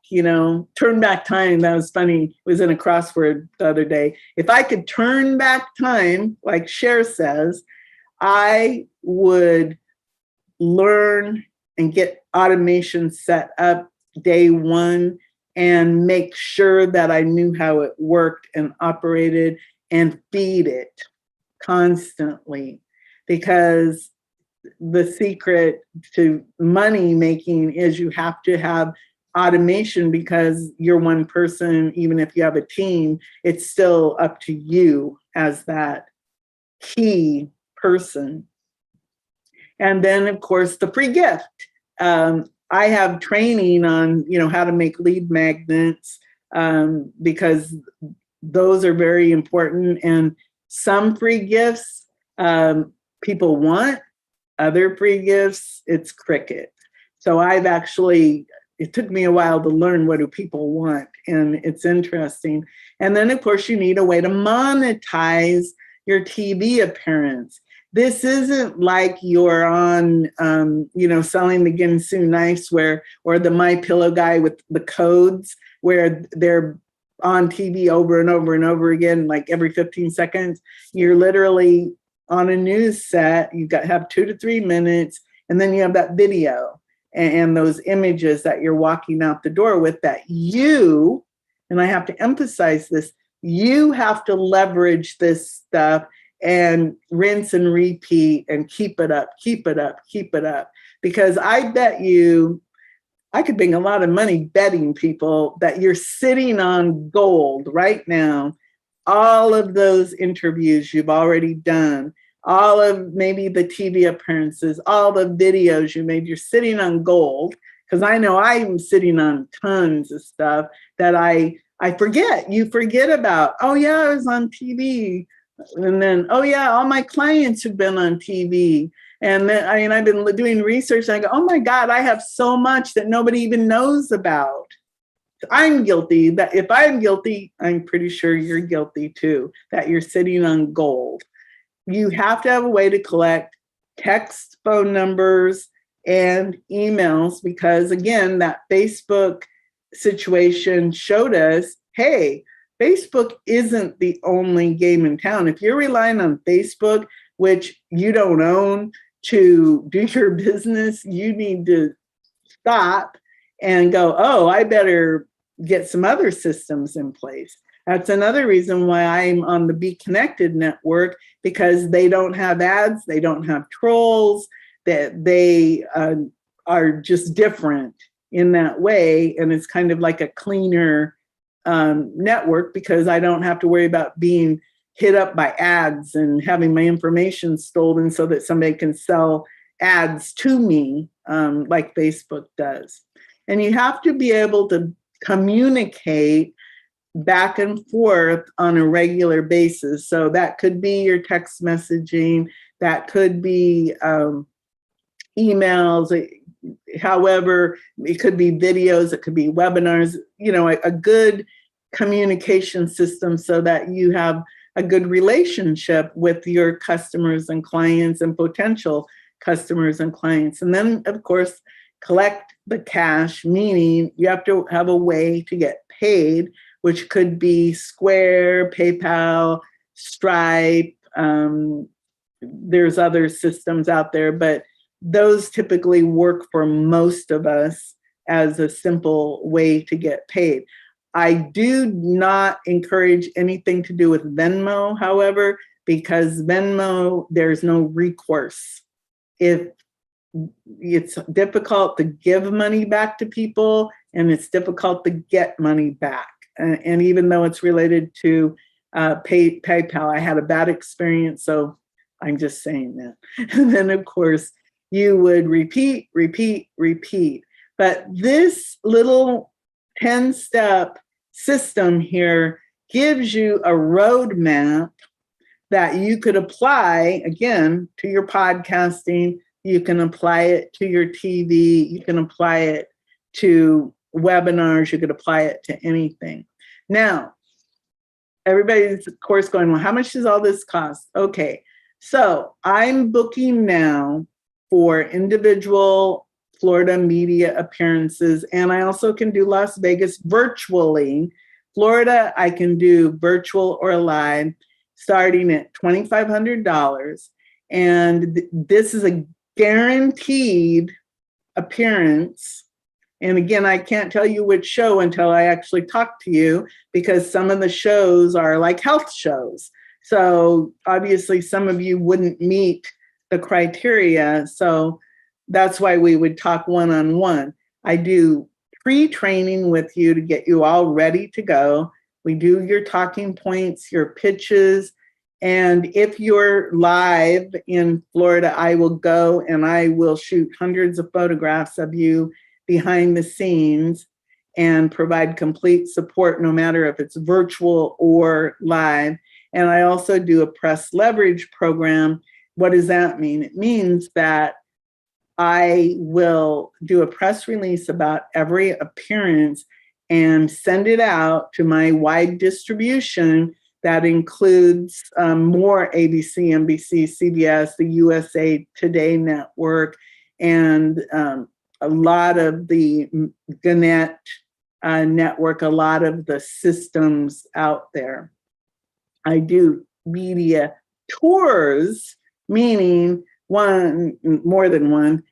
turn back time, that was funny, it was in a crossword the other day. If I could turn back time, like Cher says, I would learn and get automation set up day one and make sure that I knew how it worked and operated, and feed it constantly, because the secret to money making is you have to have automation, because you're one person. Even if you have a team, it's still up to you as that key person. And then, of course, the free gift. I have training on, how to make lead magnets, because those are very important. And some free gifts people want, other free gifts, it's cricket. So it took me a while to learn what do people want, and it's interesting. And then, of course, you need a way to monetize your TV appearance. This isn't like you're on, selling the Ginsu knives or the My Pillow guy with the codes, where they're on TV over and over and over again, like every 15 seconds. You're literally on a news set. You have 2 to 3 minutes, and then you have that video and those images that you're walking out the door with, that you, and I have to emphasize this, you have to leverage this stuff and rinse and repeat and keep it up, keep it up, keep it up. Because I bet you, I could bring a lot of money betting people that you're sitting on gold right now. All of those interviews you've already done, all of maybe the TV appearances, all the videos you made, you're sitting on gold. Because I know I'm sitting on tons of stuff that I forget. You forget about, oh yeah, I was on TV. And then, oh yeah, all my clients have been on TV. And then, I've been doing research and I go, oh my God, I have so much that nobody even knows about. I'm guilty. That if I'm guilty, I'm pretty sure you're guilty too, that you're sitting on gold. You have to have a way to collect text, phone numbers, and emails, because again, that Facebook situation showed us, hey, Facebook isn't the only game in town. If you're relying on Facebook, which you don't own, to do your business, you need to stop and go, oh, I better get some other systems in place. That's another reason why I'm on the Be Connected network, because they don't have ads, they don't have trolls, that they are just different in that way. And it's kind of like a cleaner network, because I don't have to worry about being hit up by ads and having my information stolen so that somebody can sell ads to me, like Facebook does. And you have to be able to communicate back and forth on a regular basis. So that could be your text messaging, that could be emails, however, it could be videos, it could be webinars, a good communication system so that you have a good relationship with your customers and clients and potential customers and clients. And then, of course, collect the cash, meaning you have to have a way to get paid, which could be Square, PayPal, Stripe. There's other systems out there, but those typically work for most of us as a simple way to get paid. I do not encourage anything to do with Venmo, however, because Venmo, there's no recourse. If it's difficult to give money back to people, and it's difficult to get money back. And even though it's related to PayPal, I had a bad experience, so I'm just saying that. And then, of course, you would repeat. But this little 10-step system here gives you a roadmap that you could apply, again, to your podcasting. You can apply it to your TV. You can apply it to webinars. You could apply it to anything. Now, everybody's, of course, going, well, how much does all this cost? Okay, so I'm booking now for individual Florida media appearances, and I also can do Las Vegas virtually. Florida, I can do virtual or live, starting at $2,500. And this is a guaranteed appearance. And again, I can't tell you which show until I actually talk to you, because some of the shows are like health shows. So obviously some of you wouldn't meet the criteria. So that's why we would talk one-on-one. I do pre-training with you to get you all ready to go. We do your talking points, your pitches. And if you're live in Florida, I will go and I will shoot hundreds of photographs of you behind the scenes and provide complete support, no matter if it's virtual or live. And I also do a press leverage program. What does that mean? It means that I will do a press release about every appearance and send it out to my wide distribution. That includes more ABC, NBC, CBS, the USA Today Network, and a lot of the Gannett network, a lot of the systems out there. I do media tours, meaning more than one.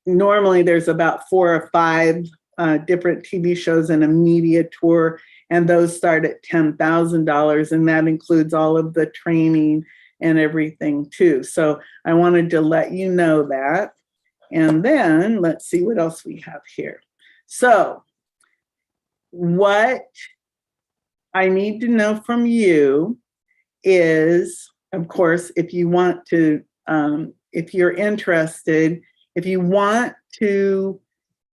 Normally there's about 4 or 5 different TV shows in a media tour, and those start at $10,000, and that includes all of the training and everything too. So I wanted to let you know that. And then let's see what else we have here. So what I need to know from you is, of course, if you want to, if you're interested, if you want to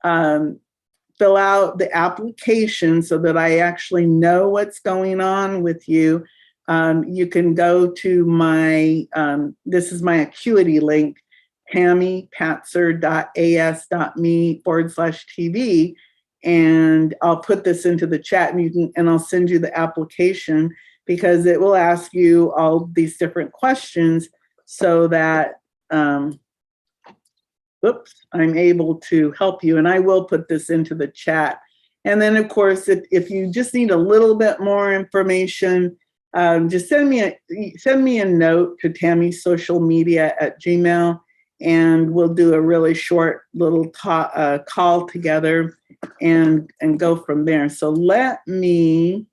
fill out the application so that I actually know what's going on with you, you can go to my, this is my Acuity link, tamipatzer.as.me/TV. And I'll put this into the chat, and I'll send you the application, because it will ask you all these different questions so that, I'm able to help you. And I will put this into the chat. And then, of course, if you just need a little bit more information, just send me a note to tammysocialmedia@gmail.com, and we'll do a really short little call together and go from there. So let me,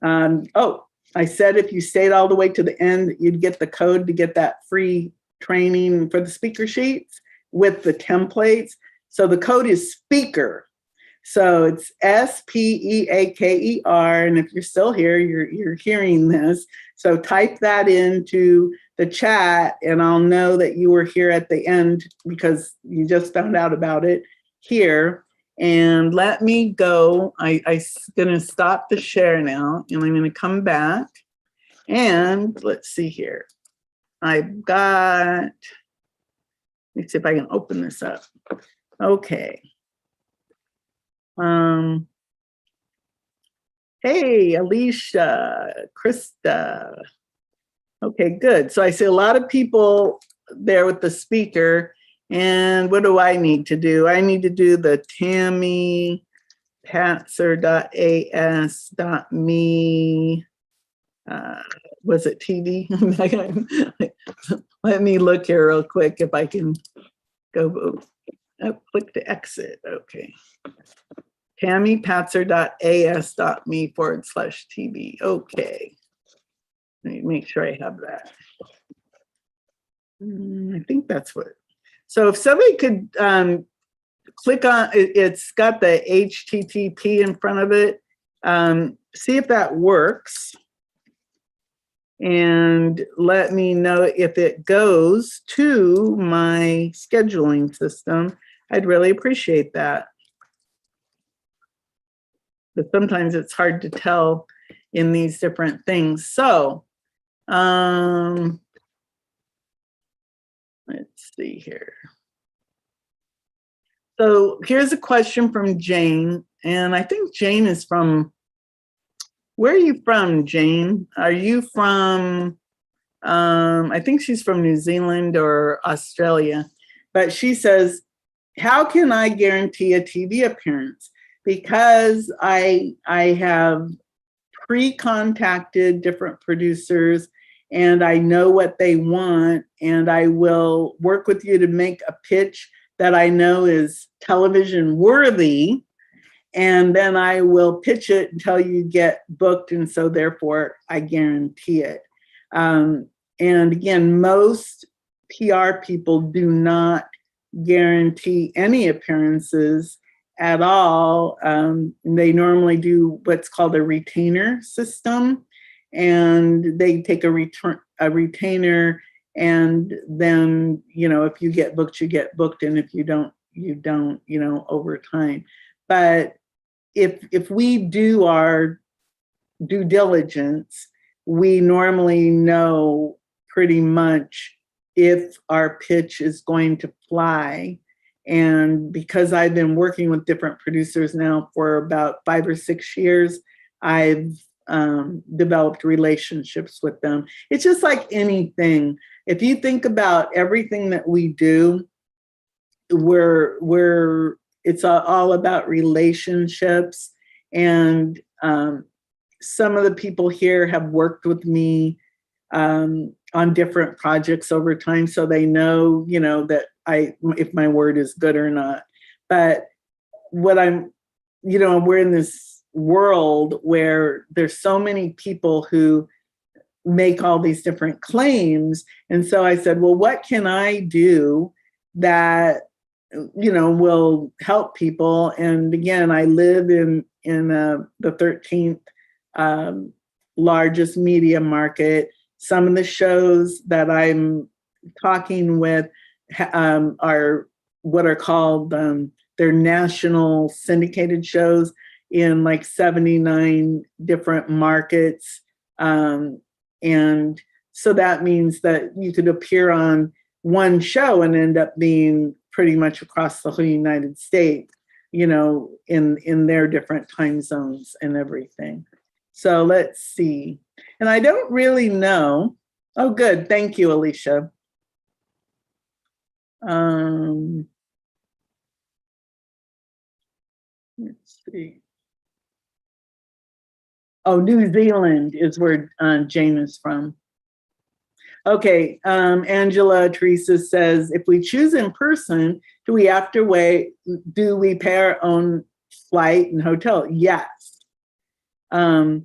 I said if you stayed all the way to the end, you'd get the code to get that free training for the speaker sheets with the templates. So the code is speaker. So it's SPEAKER. And if you're still here, you're hearing this. So type that into the chat, and I'll know that you were here at the end because you just found out about it here. And let me go. I'm going to stop the share now, and I'm going to come back. And let's see here. I've got, let's see if I can open this up. Okay. Hey, Alicia, Krista. Okay, good. So I see a lot of people there with the speaker. And what do I need to do? I need to do the tamipatzer.as.me. Was it TV? Let me look here real quick if I can go. Oh, click to exit. Okay. tamipatzer.as.me/TV. Okay. Let me make sure I have that. I think that's what. So if somebody could click on it, it's got the HTTP in front of it. See if that works. And let me know if it goes to my scheduling system. I'd really appreciate that. But sometimes it's hard to tell in these different things. So let's see here. So here's a question from Jane. And I think Jane is from, where are you from, Jane? Are you from, I think she's from New Zealand or Australia. But she says, how can I guarantee a TV appearance? Because I have pre-contacted different producers, and I know what they want, and I will work with you to make a pitch that I know is television worthy, and then I will pitch it until you get booked, and so therefore I guarantee it. And again, most PR people do not guarantee any appearances at all. They normally do what's called a retainer system, and they take a retainer, and then, you know, if you get booked, you get booked, and if you don't, you don't, you know, over time. But if we do our due diligence, we normally know pretty much if our pitch is going to fly. And because I've been working with different producers now for about 5 or 6 years, I've developed relationships with them. It's just like anything. If you think about everything that we do, it's all about relationships. And some of the people here have worked with me on different projects over time, so they know, you know, that if my word is good or not. But what I'm, you know, we're in this world where there's so many people who make all these different claims. And so I said, well, what can I do that, you know, will help people? And again, I live in the 13th largest media market. Some of the shows that I'm talking with are what are called, they're national syndicated shows in like 79 different markets And so that means that you could appear on one show and end up being pretty much across the whole United States, in their different time zones and everything. So let's see. And I don't really know. Oh, good. Thank you, Alicia. Let's see. Oh, New Zealand is where Jane is from. Okay, Angela Teresa says, if we choose in person, do we pay our own flight and hotel? Yes. That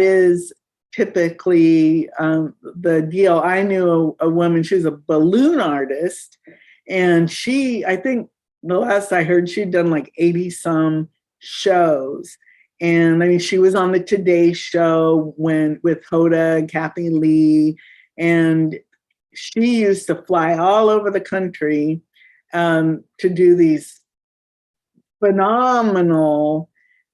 is typically the deal. I knew a woman, she was a balloon artist, and I think the last I heard, she'd done like 80 some shows. And I mean, she was on the Today Show with Hoda and Kathy Lee, and she used to fly all over the country to do these phenomenal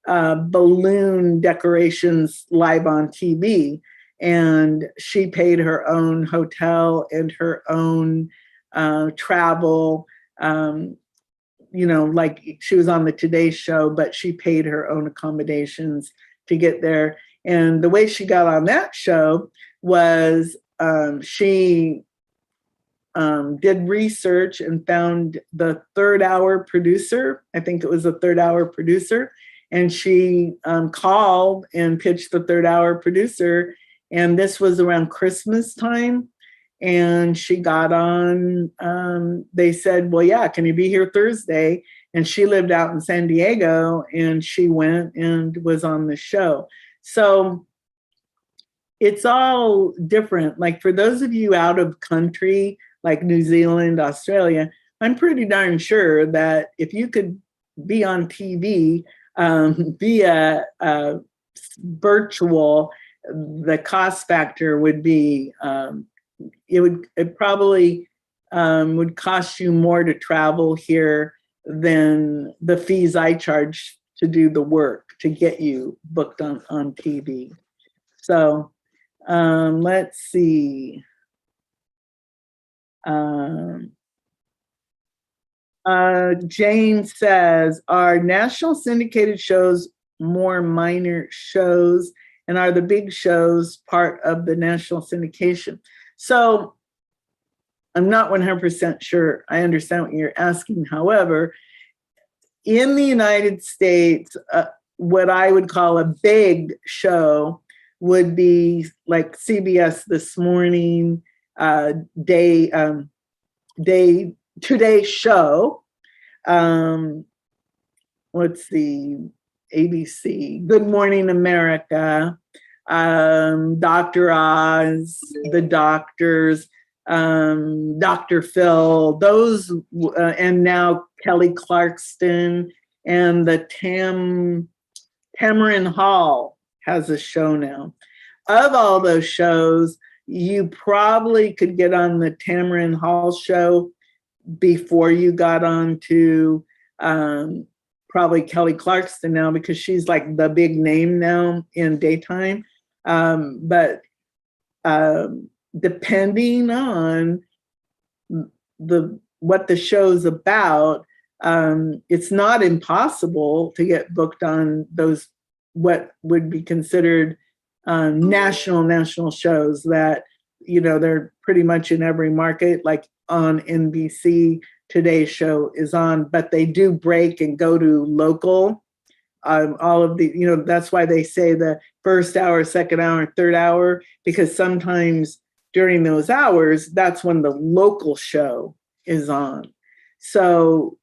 balloon decorations live on TV. And she paid her own hotel and her own travel. Like she was on the Today Show, but she paid her own accommodations to get there. And the way she got on that show was she did research and found the third hour producer. I think it was a third hour producer. And she called and pitched the third hour producer. And this was around Christmas time. And she got on, they said, well, yeah, can you be here Thursday? And she lived out in San Diego, and she went and was on the show. So it's all different. Like for those of you out of country, like New Zealand, Australia, I'm pretty darn sure that if you could be on TV via virtual, the cost factor would be, it probably would cost you more to travel here than the fees I charge to do the work to get you booked on TV. So let's see. Jane says, are national syndicated shows more minor shows, and are the big shows part of the national syndication? So I'm not 100% sure I understand what you're asking. However, in the United States, what I would call a big show would be like CBS This Morning, Today Show, what's the ABC, Good Morning America, Dr. Oz, The Doctors, Dr. Phil, those, and now Kelly Clarkson, and the Tamarind Hall has a show now. Of all those shows, you probably could get on the Tamarind Hall show before you got on to probably Kelly Clarkson now, because she's like the big name now in daytime. But depending on what the show's about, it's not impossible to get booked on those what would be considered national shows that, they're pretty much in every market. Like on NBC, Today's Show is on, but they do break and go to local. All of the, that's why they say the first hour, second hour, third hour, because sometimes during those hours, that's when the local show is on. So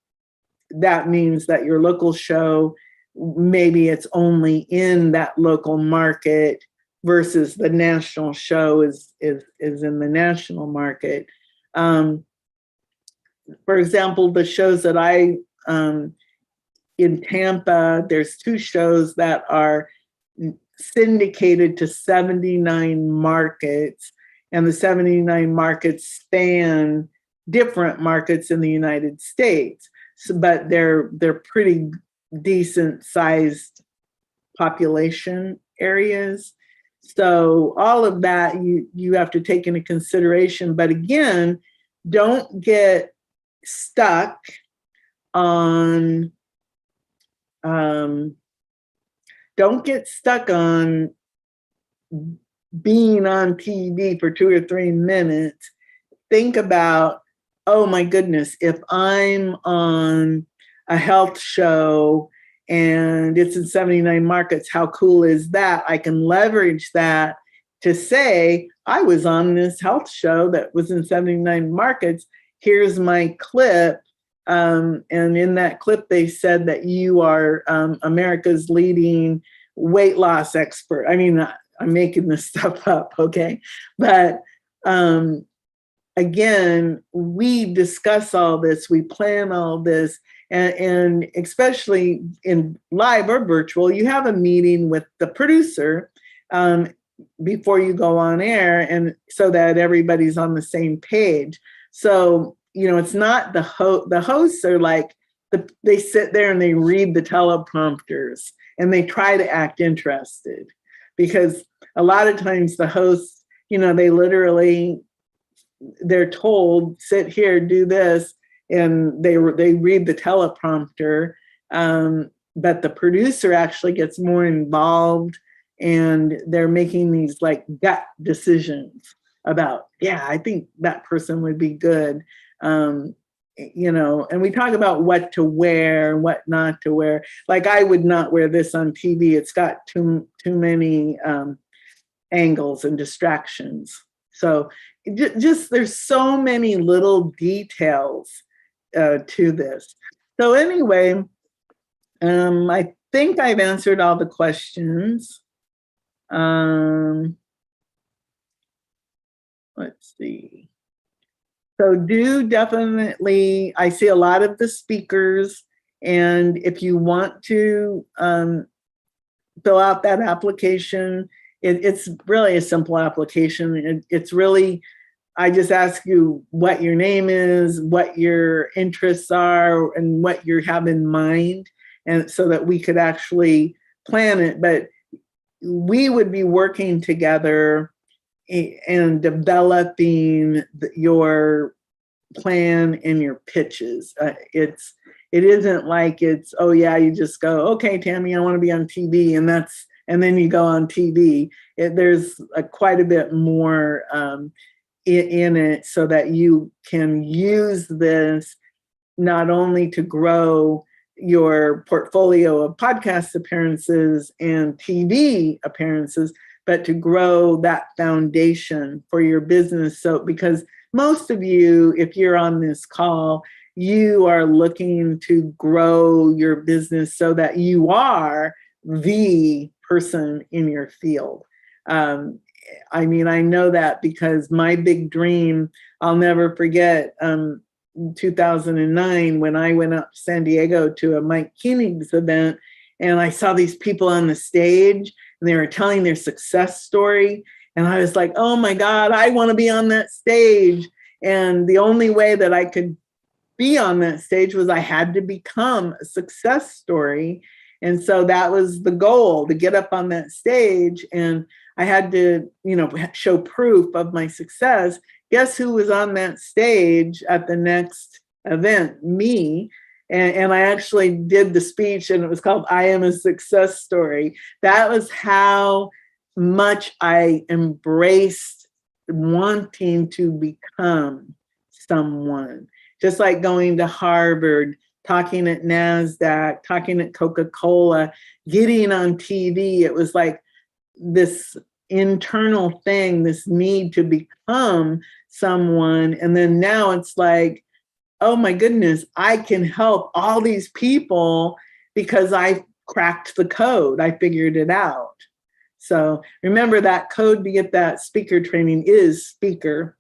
that means that your local show, maybe it's only in that local market versus the national show is in the national market. For example, the shows that in Tampa, there's two shows that are syndicated to 79 markets, and the 79 markets span different markets in the United States. So, but they're pretty decent sized population areas. So all of that you have to take into consideration. But again, don't get stuck on don't get stuck on being on TV for 2 or 3 minutes. Think about, oh my goodness, if I'm on a health show and it's in 79 markets, how cool is that? I can leverage that to say, I was on this health show that was in 79 markets. Here's my clip. And in that clip, they said that you are America's leading weight loss expert. I mean, I'm making this stuff up, okay? But again, we discuss all this, we plan all this, and especially in live or virtual, you have a meeting with the producer before you go on air, and so that everybody's on the same page. So, it's not the hosts are like, they sit there and they read the teleprompters and they try to act interested, because a lot of times the hosts, they literally, they're told, sit here, do this, and they read the teleprompter, but the producer actually gets more involved, and they're making these like gut decisions about, yeah, I think that person would be good. And we talk about what to wear, what not to wear. Like, I would not wear this on TV. It's got too many angles and distractions. So just there's so many little details to this. So anyway, I think I've answered all the questions. Let's see. So do definitely, I see a lot of the speakers, and if you want to fill out that application, it's really a simple application. It's really, I just ask you what your name is, what your interests are, and what you have in mind, and so that we could actually plan it. But we would be working together and developing your plan and your pitches. It isn't like it's, oh yeah, you just go, okay, Tami, I want to be on TV, and then you go on TV. There's quite a bit more in it, so that you can use this not only to grow your portfolio of podcast appearances and TV appearances, but to grow that foundation for your business. So, because most of you, if you're on this call, you are looking to grow your business so that you are the person in your field. I mean, I know that because my big dream, I'll never forget, 2009, when I went up to San Diego to a Mike Koenig's event, and I saw these people on the stage and they were telling their success story. And I was like, oh my God, I want to be on that stage. And the only way that I could be on that stage was I had to become a success story. And so that was the goal, to get up on that stage. And I had to, show proof of my success. Guess who was on that stage at the next event? Me. And I actually did the speech, and it was called I Am a Success Story. That was how much I embraced wanting to become someone. Just like going to Harvard, talking at NASDAQ, talking at Coca-Cola, getting on TV. It was like this internal thing, this need to become someone. And then now it's like, oh my goodness, I can help all these people because I cracked the code. I figured it out. So remember, that code to get that speaker training is speaker.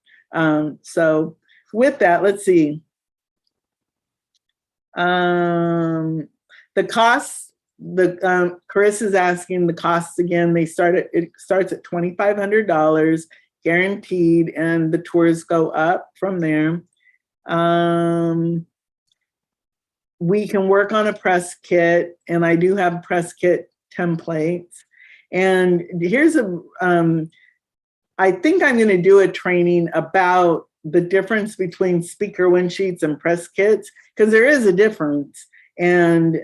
So with that, let's see. The costs, Carissa's asking the costs again. It starts at $2,500 guaranteed, and the tours go up from there. We can work on a press kit, and I do have press kit templates. And here's I think I'm going to do a training about the difference between speaker win sheets and press kits, because there is a difference. And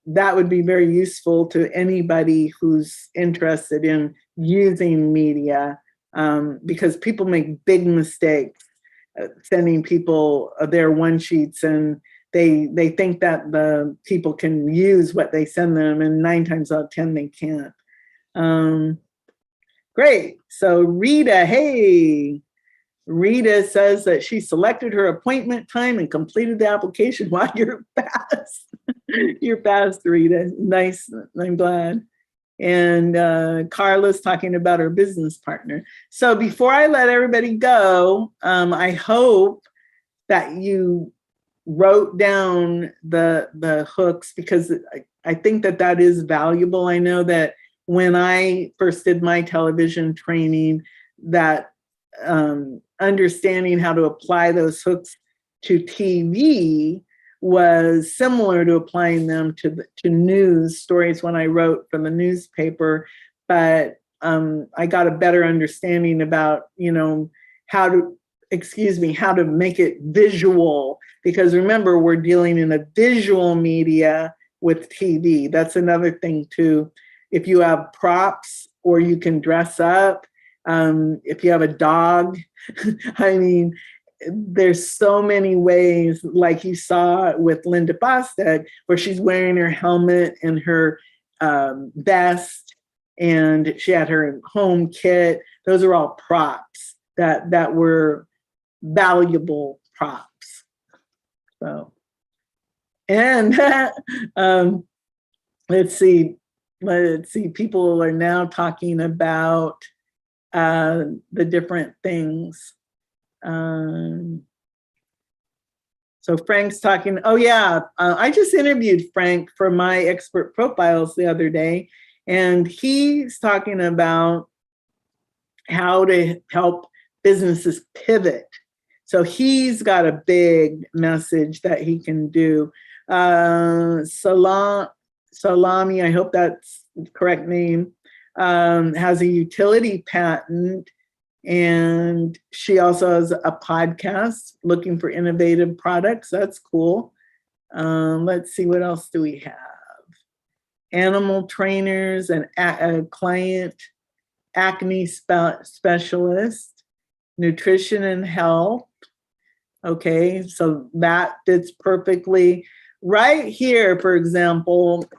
that would be very useful to anybody who's interested in using media, because people make big mistakes sending people their one sheets, and they think that the people can use what they send them, and 9 times out of 10 they can't. Great. So Rita, hey. Rita says that she selected her appointment time and completed the application. While you're fast. You're fast, Rita. Nice. I'm glad. And Carla's talking about her business partner. So before I let everybody go, I hope that you wrote down the hooks, because I think that that is valuable. I know that when I first did my television training, that understanding how to apply those hooks to TV was similar to applying them to news stories when I wrote for the newspaper. But I got a better understanding about, how to make it visual, because remember, we're dealing in a visual media with TV. That's another thing too. If you have props, or you can dress up, if you have a dog, I mean, there's so many ways, like you saw with Linda Bosted, where she's wearing her helmet and her vest, and she had her home kit. Those are all props that were valuable props. So, and let's see, people are now talking about the different things. So Frank's talking, oh yeah, I just interviewed Frank for my expert profiles the other day, and he's talking about how to help businesses pivot. So he's got a big message that he can do. Salami, I hope that's the correct name, has a utility patent, and she also has a podcast looking for innovative products. That's cool. Let's see, what else do we have? Animal trainers and a client acne specialist, nutrition and health. Okay, so that fits perfectly. Right here, for example,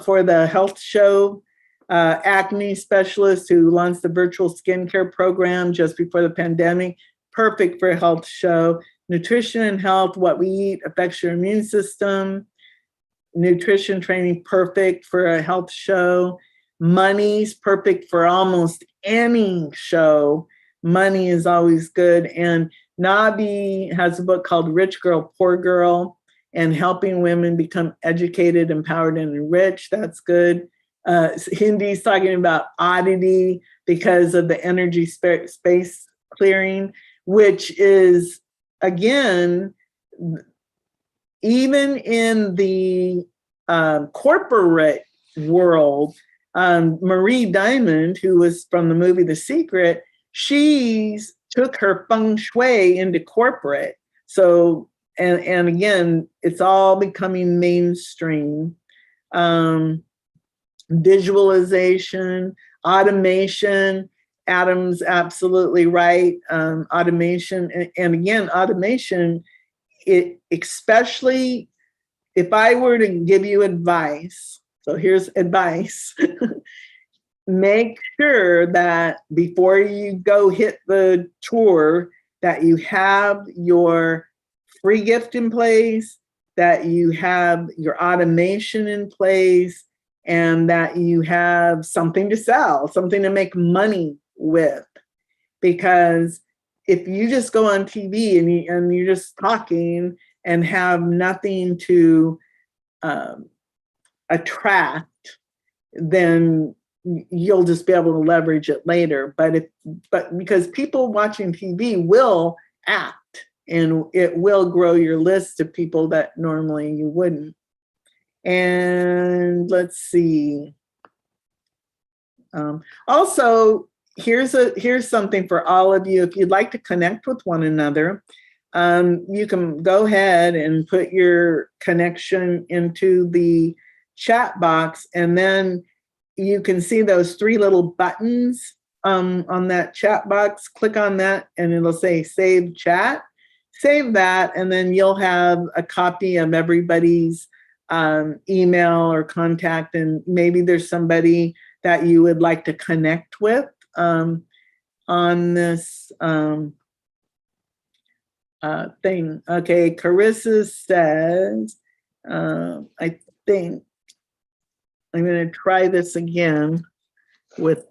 for the health show, acne specialist who launched the virtual skincare program just before the pandemic, perfect for a health show. Nutrition and health, what we eat affects your immune system. Nutrition training, perfect for a health show. Money's perfect for almost any show. Money is always good. And Nabi has a book called Rich Girl, Poor Girl, and helping women become educated, empowered, and enriched. That's good. Hindi's talking about oddity because of the energy space clearing, which is, again, even in the corporate world, Marie Diamond, who was from the movie The Secret, she's took her feng shui into corporate. So, and again, it's all becoming mainstream. Visualization, automation, Adam's absolutely right. Automation, and again, automation, it, especially if I were to give you advice, so here's advice. Make sure that before you go hit the tour, that you have your free gift in place, that you have your automation in place, and that you have something to sell, something to make money with. Because if you just go on TV and you're just talking and have nothing to attract, then you'll just be able to leverage it later. But because people watching TV will act, and it will grow your list of people that normally you wouldn't. And let's see. Also, here's something for all of you. If you'd like to connect with one another, you can go ahead and put your connection into the chat box, and then you can see those three little buttons on that chat box. Click on that and it'll say save chat. Save that, and then you'll have a copy of everybody's email or contact, and maybe there's somebody that you would like to connect with on this thing. Okay, Carissa says, I think I'm going to try this again with,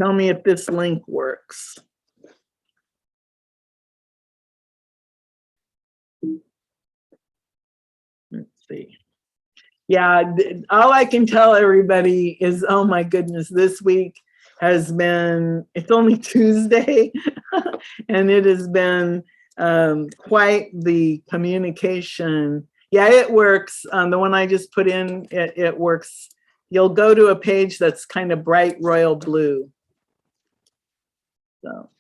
tell me if this link works. Let's see. Yeah, all I can tell everybody is, oh my goodness, this week has been, it's only Tuesday, and it has been quite the communication. Yeah, it works. The one I just put in, it works. You'll go to a page that's kind of bright royal blue. So,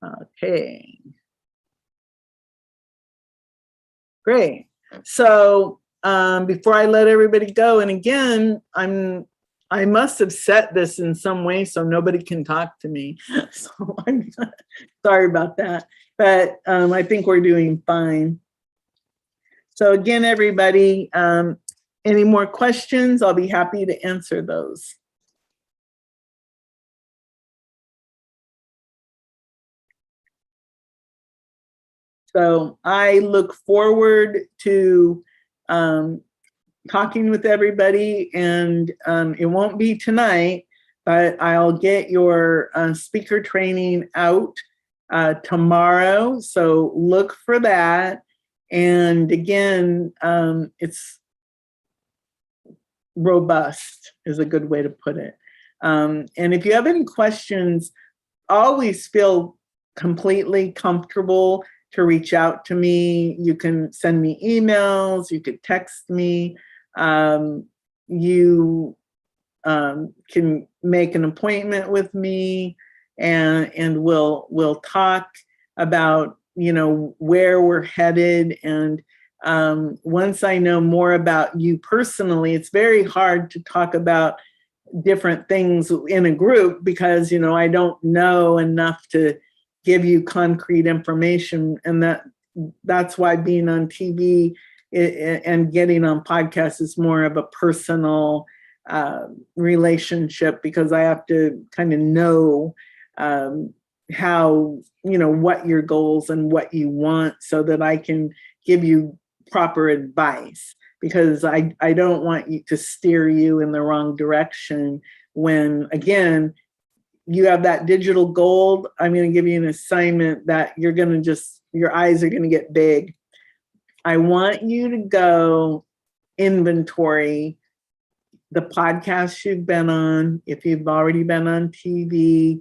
okay. Great. So before I let everybody go, and again, I must have set this in some way so nobody can talk to me. So I'm sorry about that, but I think we're doing fine. So again, everybody, any more questions? I'll be happy to answer those. So I look forward to talking with everybody, and it won't be tonight, but I'll get your speaker training out tomorrow. So look for that. And again, it's robust is a good way to put it. And if you have any questions, always feel completely comfortable to reach out to me. You can send me emails, you could text me, you can make an appointment with me, and we'll talk about, you know, where we're headed. And once I know more about you personally, it's very hard to talk about different things in a group because, you know, I don't know enough to give you concrete information. And that's why being on TV and getting on podcasts is more of a personal relationship, because I have to kind of know how, you know, what your goals and what you want, so that I can give you proper advice, because I don't want you to steer you in the wrong direction when, again, you have that digital gold. I'm going to give you an assignment that you're going to just, your eyes are going to get big. I want you to go inventory the podcasts you've been on, if you've already been on TV,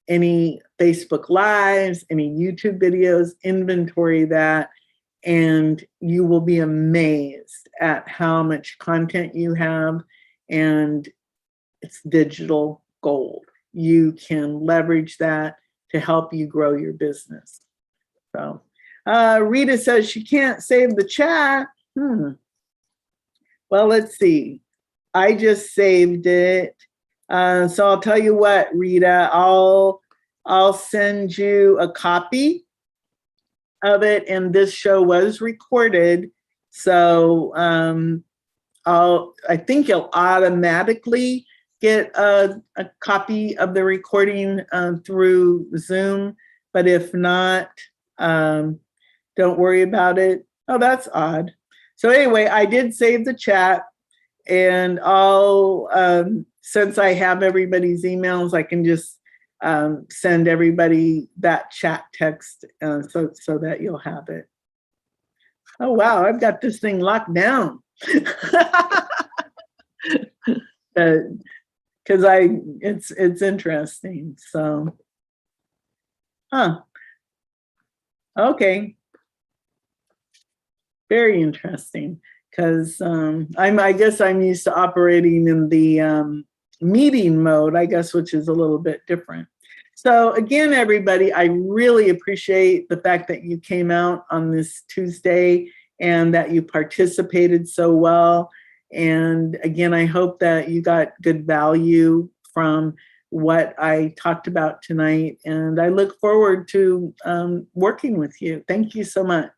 any Facebook Lives, any YouTube videos, inventory that, and you will be amazed at how much content you have, and it's digital gold. You can leverage that to help you grow your business. So Rita says she can't save the chat. Well, let's see. I just saved it. So I'll tell you what, Rita, I'll send you a copy of it, and this show was recorded. So I think you'll automatically get a copy of the recording through Zoom, but if not, don't worry about it. Oh, that's odd. So anyway, I did save the chat, and I'll, since I have everybody's emails, I can just send everybody that chat text so that you'll have it. Oh, wow, I've got this thing locked down. Because it's interesting. So, okay. Very interesting. because I guess I'm used to operating in the meeting mode, I guess, which is a little bit different. So again, everybody, I really appreciate the fact that you came out on this Tuesday and that you participated so well. And again, I hope that you got good value from what I talked about tonight. And I look forward to working with you. Thank you so much.